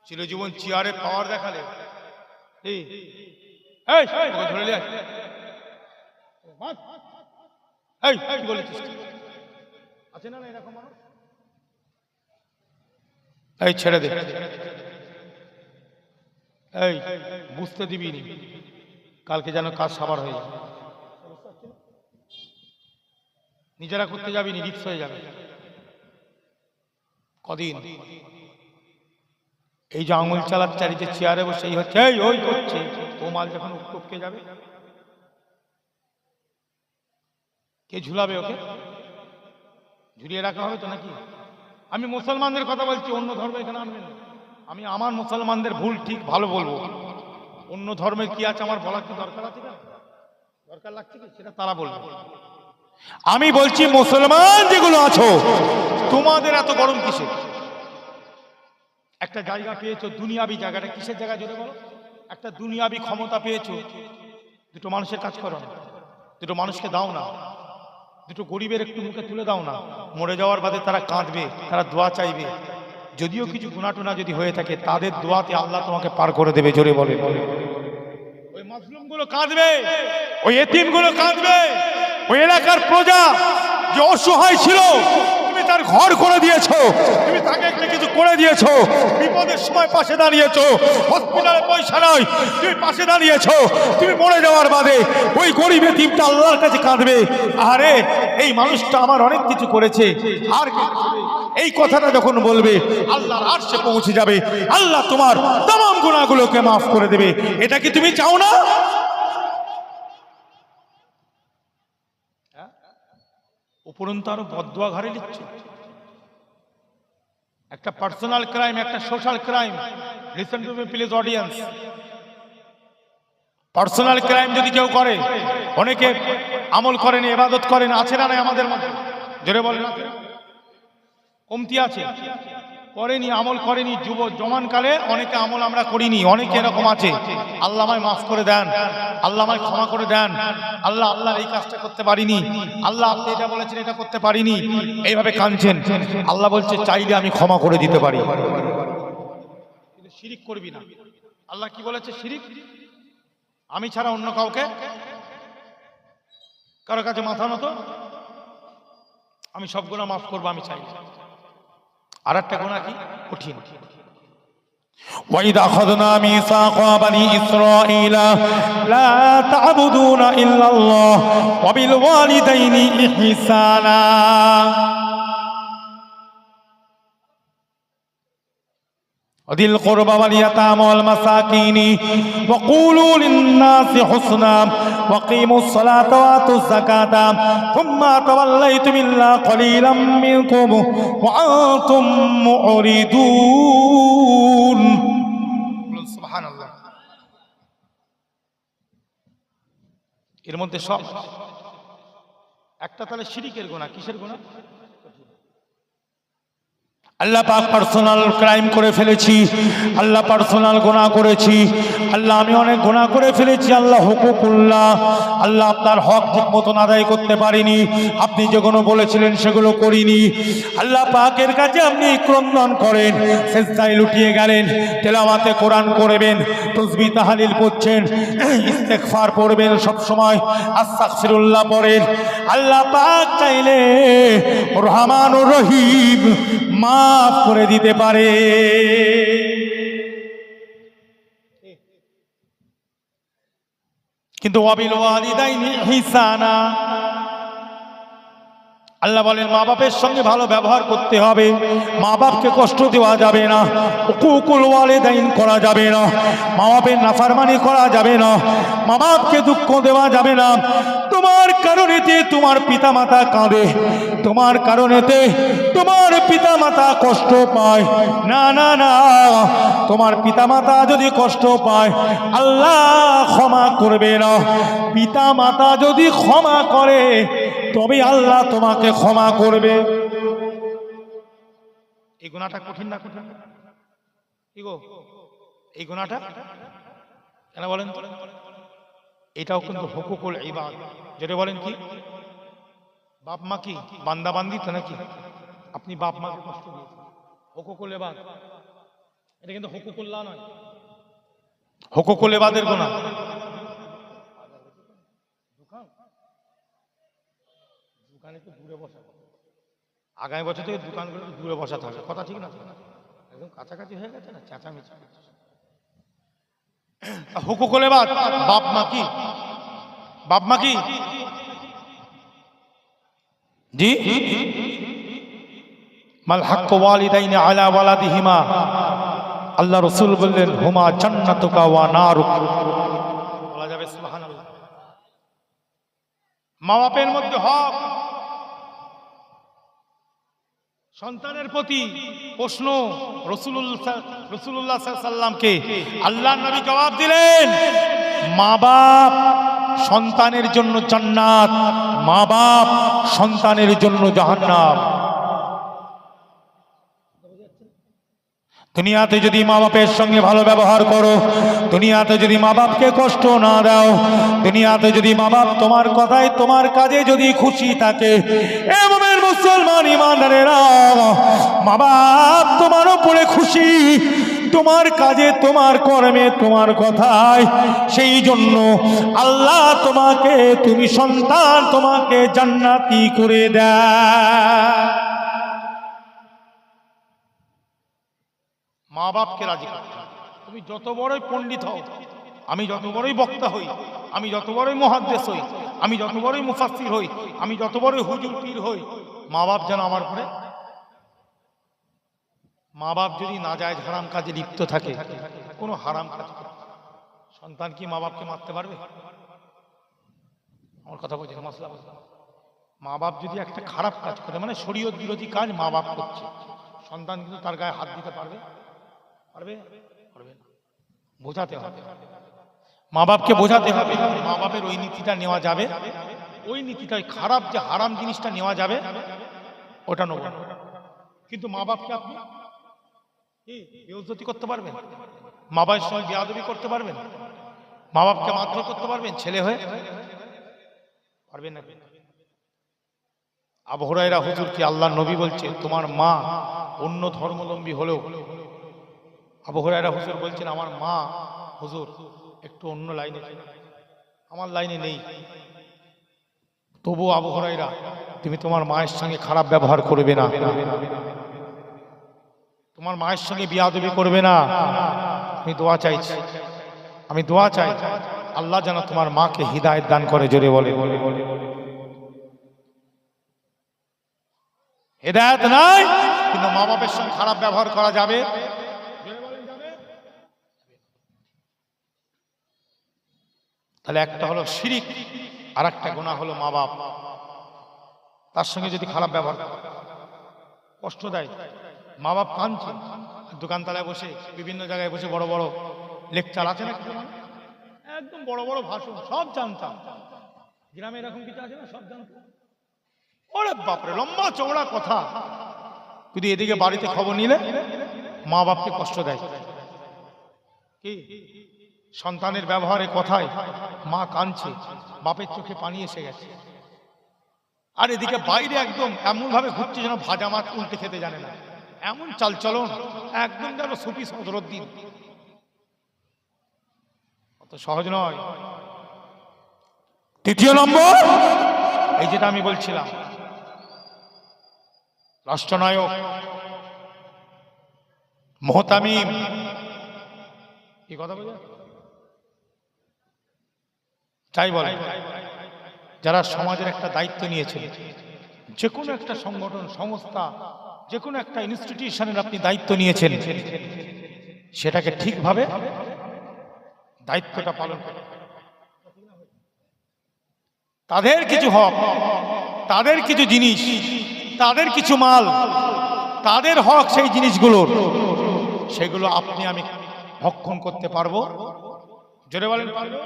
চিরজীবন চেয়ারে পাওয়ার দেখালে, ধরে আছে না এরকম মানুষ, এই ছেড়ে দে, এই বুঝতে দিবি নি, কালকে যেন কাজ সাবার হয়ে যাবে। নিজেরা করতে যাবি নি, রিক্স হয়ে যাবে। কদিন এই যে আঙুল চালাচ্ছে আর এই যে চেয়ারে বসে এই হচ্ছে এই ওই করছে, ও মাল যখন টপকে যাবে কে ঝুলাবে? ওকে ঝুলিয়ে রাখা হবে তো নাকি? আমি মুসলমানদের কথা বলছি, অন্য ধর্ম এখানে আনবেন না। আমি আমার মুসলমানদের ভুল ঠিক ভালো বলবো, অন্য ধর্মের কি আছে আমার বলার কি দরকার আছে? দরকার লাগছে কি সেটা তারা বলবে। আমি বলছি মুসলমান যেগুলো আছো, তোমাদের এত গরম কিসের? একটা জায়গা পেয়েছো দুনিয়াবি জায়গাটা কিসের জায়গা জোরে বলো? একটা দুনিয়াবি ক্ষমতা পেয়েছো, দুটো মানুষের কাজ করো না, দুটো মানুষকে দাও না, দুটো গরিবের একটু মুখে তুলে দাও না। মরে যাওয়ার বাদে তারা কাঁদবে, তারা দোয়া চাইবে, যদিও কিছু গুনাহটুনা যদি হয়ে থাকে তাদের দোয়াতে আল্লাহ তোমাকে পার করে দেবে। জোরে বলে ওই মাজলুম গুলো কাঁদবে, ওই এতিম গুলো কাঁদবে, ওই এলাকার প্রজা যে অসহায় ছিল তুমি তার ঘর করে দিয়েছো, তুমি তাকে একটা কিছু করে দিয়েছো, বিপদের সময় পাশে দাঁড়িয়েছো, হসপিটালে পয়সা নয় তুমি পাশে দাঁড়িয়েছো, তুমি মরে যাওয়ার বাদে ওই গরিব এতিমটা আল্লাহর কাছে কাঁদবে, আরে এই মানুষটা আমার অনেক কিছু করেছে, আর এই কথাটা যখন বলবে আল্লাহর আরশে পৌঁছে যাবে, আল্লাহ তোমার तमाम গুনাহগুলোকে মাফ করে দেবে। এটা কি তুমি চাও না? উপরন্তু আরো বদদোয়া ঘাড়ে নিচ্ছ। একটা পার্সোনাল ক্রাইম, একটা social crime. Listen to me please audience. Personal crime যদি কেউ করে, অনেকে আমল করেন, ইবাদত করেন, আছে না নাই আমাদের মধ্যে? জোরে বলেন আছে? কমতি আছে, করেনি, আমল করেনি, জওয়ানকালে অনেকে আমল আমরা করিনি, অনেকে এরকম আছে। আল্লাহ আমায় মাফ করে দেন, আল্লাহ আমায় ক্ষমা করে দেন, আল্লাহ আল্লাহর এই কাজটা করতে পারিনি, আল্লাহ আপনি এটা বলেছেন এটা করতে পারিনি, এইভাবে কাঁদছেন। আল্লাহ বলছে চাইলে আমি ক্ষমা করে দিতে পারি, কিন্তু শিরিক করবি না। আল্লাহ কি বলেছে? শিরিক আমি ছাড়া অন্য কাউকে কারো কাছে মাথা নত, আমি সব গুনাহ মাফ করবো আমি চাই। আর একটা গুনাহ কি কঠিন, وَإِذْ أَخَذْنَا مِيثَاقَ بَنِي إِسْرَائِيلَ لَا تَعْبُدُونَ إِلَّا اللَّهَ وَبِالْوَالِدَيْنِ إِحْسَانًا وذي القربى واليتامى والمساكين وقولوا للناس حسنا وقيموا الصلاة وآتوا الزكاة ثم توليتم إلا قليلا منكم وأنتم معرضون سبحان الله। এর মধ্যে সব একটা তাহলে শিরিকের গুনাহ। কিসের গুনাহ? আল্লাহ পাক পার্সোনাল ক্রাইম করে ফেলেছি, আল্লাহ পার্সোনাল গুনাহ করেছি, আল্লাহ আমি অনেক গুনাহ করে ফেলেছি, আল্লাহ হুকুকুল্লাহ, আল্লাহ আপনার হক ঠিক মতন আদায় করতে পারিনি, আপনি যেগুলো বলেছিলেন সেগুলো করিনি। আল্লাহ পাকের কাছে আপনি ক্রন্দন করেন, সেজদায় লুটিয়ে গেলেন, তেলাওয়াতে কোরআন করবেন, তাসবিহ তাহলিল পড়ছেন, ইস্তেগফার পড়বেন, সব সময় আস্তাগফিরুল্লাহ পড়েন। আল্লাহ পাক চাইলে রহমানুর রহিম মাফ করে দিতে পারে। কিন্তু ওয়াবিল ওয়ালিদাইনি ইহসানা, আল্লাহ বলেন মা বাপের সঙ্গে ভালো ব্যবহার করতে হবে, মা বাপকে কষ্ট দেওয়া যাবে না, হুকুকুল ওয়ালিদাইন করা যাবে না, মা বাপের নাফরমানি করা যাবে না, মা বাপকে দুঃখ দেওয়া যাবে না। তোমার কারণেতে তোমার পিতামাতা কাঁদে, তোমার কারণেতে তোমার পিতামাতা কষ্ট পায়, না না না, তোমার পিতামাতা যদি কষ্ট পায় আল্লাহ ক্ষমা করবে না। পিতামাতা যদি ক্ষমা করে তবে আল্লাহ তোমাকে ক্ষমা করবে। এই গুনাহটা কঠিন না? কঠিন কি গো? এই গুনাহটা কেন বলেন? এটাও কিন্তু হুকুকুল ইবাদ। যেটা বলেন কি, বাপ মা কি বান্দা বান্দি তো নাকি? আপনি বাপ মাকে কষ্ট দিয়েছেন, হুকুকুল ইবাদ। এটা কিন্তু হুকুকুল্লাহ নয়, হুকুকুল ইবাদের গুনাহ। দোকানে তো দূরে বসা, আগামী বছর থেকে দোকানগুলো দূরে বসা থাকে, কথা ঠিক না? একদম কাছাকাছি হয়ে গেছে না, চেঁচামেচি। হুকুকুল ইবাদ, বাপ মা কি, বাপ মা কি জি মাল হাক্কু ওয়ালিদাইনি আলা ওয়ালাদিহিমা আল্লাহ রসুল বললেন হুমা জান্নাতুকা ওয়া নারুক। বলা যাবে সুবহানাল্লাহ। মা বাপের মধ্যে হক, সন্তানের প্রতি প্রশ্ন রাসূলুল্লাহ সাল্লাল্লাহকে আল্লাহর নবী জবাব দিলেন, মা বাপ সন্তানের জন্য জান্নাত, মা বাপ সন্তানের জন্য জাহান্নাম। দুনিয়াতে যদি মা বাপের সঙ্গে ভালো ব্যবহার করো, দুনিয়াতে যদি মা বাপকে কষ্ট না দাও, দুনিয়াতে যদি মা বাপ তোমার কথায় তোমার কাজে যদি খুশি থাকে, এমন মুসলমান ইমানদারেরা, মা বাপ তোমার উপরে খুশি, তোমার কাজে তোমার কর্মে তোমার কথায়, সেই জন্য আল্লাহ তোমাকে, তুমি সন্তান তোমাকে জান্নাতি করে দেয়। মা বাপকে রাজি করতে হবে। তুমি যত বড়ই পণ্ডিত হও, আমি যত বড়ই বক্তা হই, আমি যত বড়ই মুহাদ্দিস হই, আমি যত বড়ই মুফাসসির হই, আমি যত বড়ই হুজুর পীর হই, মা বাপ যেন আমার পরে, মা বাপ যদি নাজায়েজ হারাম কাজে লিপ্ত থাকে, কোনো হারাম কাজ করে, সন্তান কি মা বাপকে মারতে পারবে? আমার কথা বলছি না, মাসলা বলছি। মা বাপ যদি একটা খারাপ কাজ করে, মানে শরীয়ত বিরোধী কাজ মা বাপ করছে, সন্তান কিন্তু তার গায়ে হাত দিতে পারবে? পারবে? পারবে না। বোঝাতে হবে, মা বাপকে বোঝাতে হবে, মা বাপের ওই নীতিটা নেওয়া যাবে, ওই নীতিটা, খারাপ যে হারাম জিনিসটা নেওয়া যাবে ওটা নেব, কিন্তু মা বাপকে আপনি বেইজ্জতি করতে পারবেন? মা বাবার সঙ্গে বেয়াদবি করতে পারবেন? মা বাপকে মারধর করতে পারবেন ছেলে হয়ে? পারবেন না। আবু হুরায়রা হুজুরকে আল্লাহর নবী বলছে, তোমার মা অন্য ধর্মাবলম্বী হলেও, আবু হুরায়রা হুজুর বলছেন, আমার মা হুজুর একটু অন্য লাইনে, আমার লাইনে নেই, তবু আবু হুরায়রা তুমি তোমার মায়ের সঙ্গে খারাপ ব্যবহার করবে না, তোমার মায়ের সঙ্গে বিয়াদবি করবে না। আমি দোয়া চাইছি, আমি দোয়া চাই আল্লাহ যেন তোমার মাকে হিদায়াত দান করে। জোরে বলে, হিদায়াত নাই কিন্তু মা বাপের সঙ্গে খারাপ ব্যবহার করা যাবে? তাহলে একটা হলো শিরিক, আর একটা গুনাহ হলো মা বাপ, তার সঙ্গে যদি খারাপ ব্যবহার, কষ্ট দেয়, মা বাপ কাঁদছে, দোকানতলায় বসে, বিভিন্ন জায়গায় বসে বড় বড় লেকচার আছে না, একদম বড় বড় ভাষণ, সব জানতাম, গ্রামে এরকম কিছু আছে না, সব জানতাম, ওরে বাপরে লম্বা চওড়া কথা, কিন্তু এদিকে বাড়িতে খবর নিলে মা বাপকে কষ্ট দেয়। কি সন্তানের ব্যবহারে কথায় মা কাঁদছে, বাপের চোখে পানি এসে গেছে, আর এদিকে বাইরে একদম এমন ভাবে ঘুরছে যেন ভাজা মাছ উল্টে খেতে জানে না, এমন চালচলন, একদম যেন সুফি সদরুদ্দিন। অত সহজ নয়। তৃতীয় নম্বর, এই যেটা আমি বলছিলাম, রাষ্ট্রনায়ক মুহতামিম, কি কথা বলে চাই বলে, যারা সমাজের একটা দায়িত্ব নিয়েছেন, যে কোনো একটা সংগঠন, সংস্থা, যে কোনো একটা ইনস্টিটিউশনের আপনি দায়িত্ব নিয়েছেন, সেটাকে ঠিকভাবে দায়িত্বটা পালন করেন। তাদের কিছু হক, তাদের কিছু জিনিস, তাদের কিছু মাল, তাদের হক, সেই জিনিসগুলোর, সেগুলো আপনি আমি ভক্ষণ করতে পারবো? জোরে বলেন, পারবো?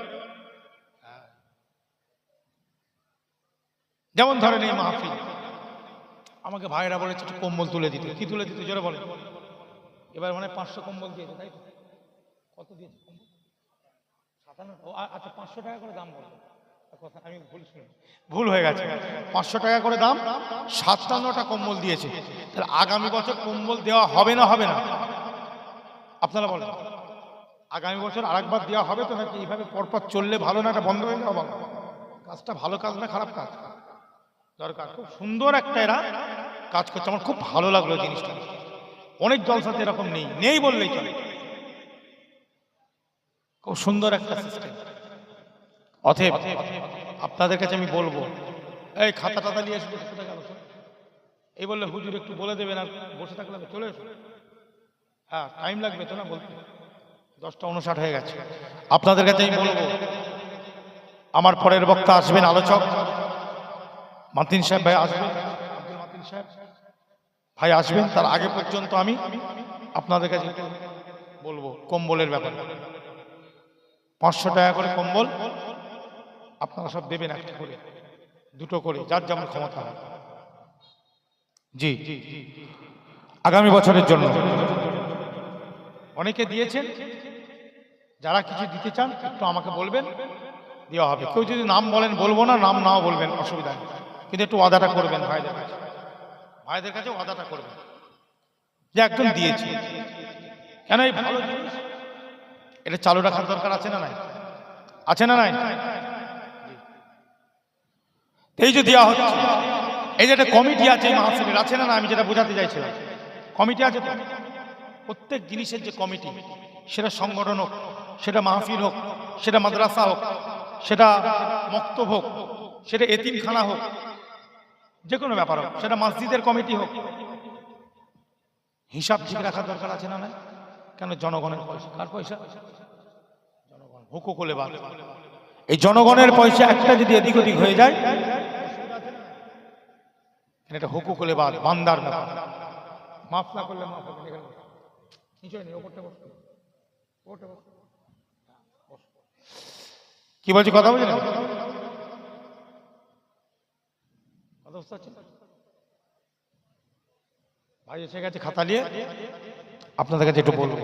যেমন ধরেন এই মাহফিল, আমাকে ভাইরা বলেছে একটু কম্বল তুলে দিতে। কি তুলে দিতে? জোরে বলেন। এবার মানে 500 কম্বল দিয়েছে, তাই তো? কত দিয়েছে? 57। আচ্ছা, 500 টাকা করে দাম বলবো, আমি ভুল হয়ে গেছে, 500 টাকা করে দাম, 57টা কম্বল দিয়েছে। তাহলে আগামী বছর কম্বল দেওয়া হবে না, হবে না? আপনারা বলেন, আগামী বছর আরেকবার দেওয়া হবে তো নাকি? এইভাবে পরপর চললে ভালো না, এটা বন্ধ হয়ে যাওয়া ভালো? কাজটা ভালো কাজ না খারাপ কাজ? দরকার। খুব সুন্দর একটা এরা কাজ করছে, আমার খুব ভালো লাগলো জিনিসটা। অনেক জলসাতে এরকম নেই, নেই বললেই চলে, খুব সুন্দর একটা সিস্টেম। অতএব আপনাদের কাছে আমি বলবো, এই খাতা টাতা নিয়ে এসে কোথায় গেল? এই বললে হুজুর একটু বলে দেবেন, আর বসে থাকলে চলে এসো। হ্যাঁ, টাইম লাগবে তো না বলতে, 10টা 59 হয়ে গেছে। আপনাদের কাছে আমি বলবো, আমার পরের বক্তা আসবেন আলোচক মাতিন সাহেব ভাই আসবেন, আব্দুল মাতিন সাহেব ভাই আসবেন। তার আগে পর্যন্ত আমি আপনাদের কাছে একটু বলবো কম্বলের ব্যাপারে। 500 টাকা করে কম্বল আপনারা সব দেবেন, একটা করে, দুটো করে, যার যেমন ক্ষমতা হয়। জি, আগামী বছরের জন্য অনেকে দিয়েছেন, যারা কিছু দিতে চান একটু আমাকে বলবেন, দেওয়া হবে। কেউ যদি নাম বলেন বলবো না, নাম নাও বলবেন, অসুবিধা নেই, কিন্তু একটু ওয়াদাটা করবেন ভাইদের কাছে, ভাইদের কাছে ওয়াদাটা করবেন যে একদম দিয়েছি। কেন এই ভালো জিনিস এটা চালু রাখার দরকার আছে না নাই? আছে না নাই? এই যে দেওয়া হচ্ছে, এই যে একটা কমিটি আছে এই মাহফিলের, আছে না না? আমি যেটা বোঝাতে চাইছিলাম, কমিটি আছে তো। প্রত্যেক জিনিসের যে কমিটি, সেটা সংগঠন হোক, সেটা মাহফিল হোক, সেটা মাদ্রাসা হোক, সেটা মক্তব হোক, সেটা এতিমখানা হোক, যে কোনো ব্যাপার হোক, সেটা মসজিদের কমিটি হোক, হিসাব ঠিক রাখার দরকার আছে না নাই? কেন? জনগণের পয়সা। কার পয়সা? জনগণ। হুকুকুল এবাদ। এই জনগণের পয়সা একটা যদি এদিক ওদিক হয়ে যায়, এটা হুকুকুল এবাদ, বান্দার ব্যাপার। মাফ না করলে মাফ হবে না। কি বলছি কথা বুঝলেন? ভাই এসে গেছে খাতা নিয়ে, আপনাদের কাছে একটু বলবো।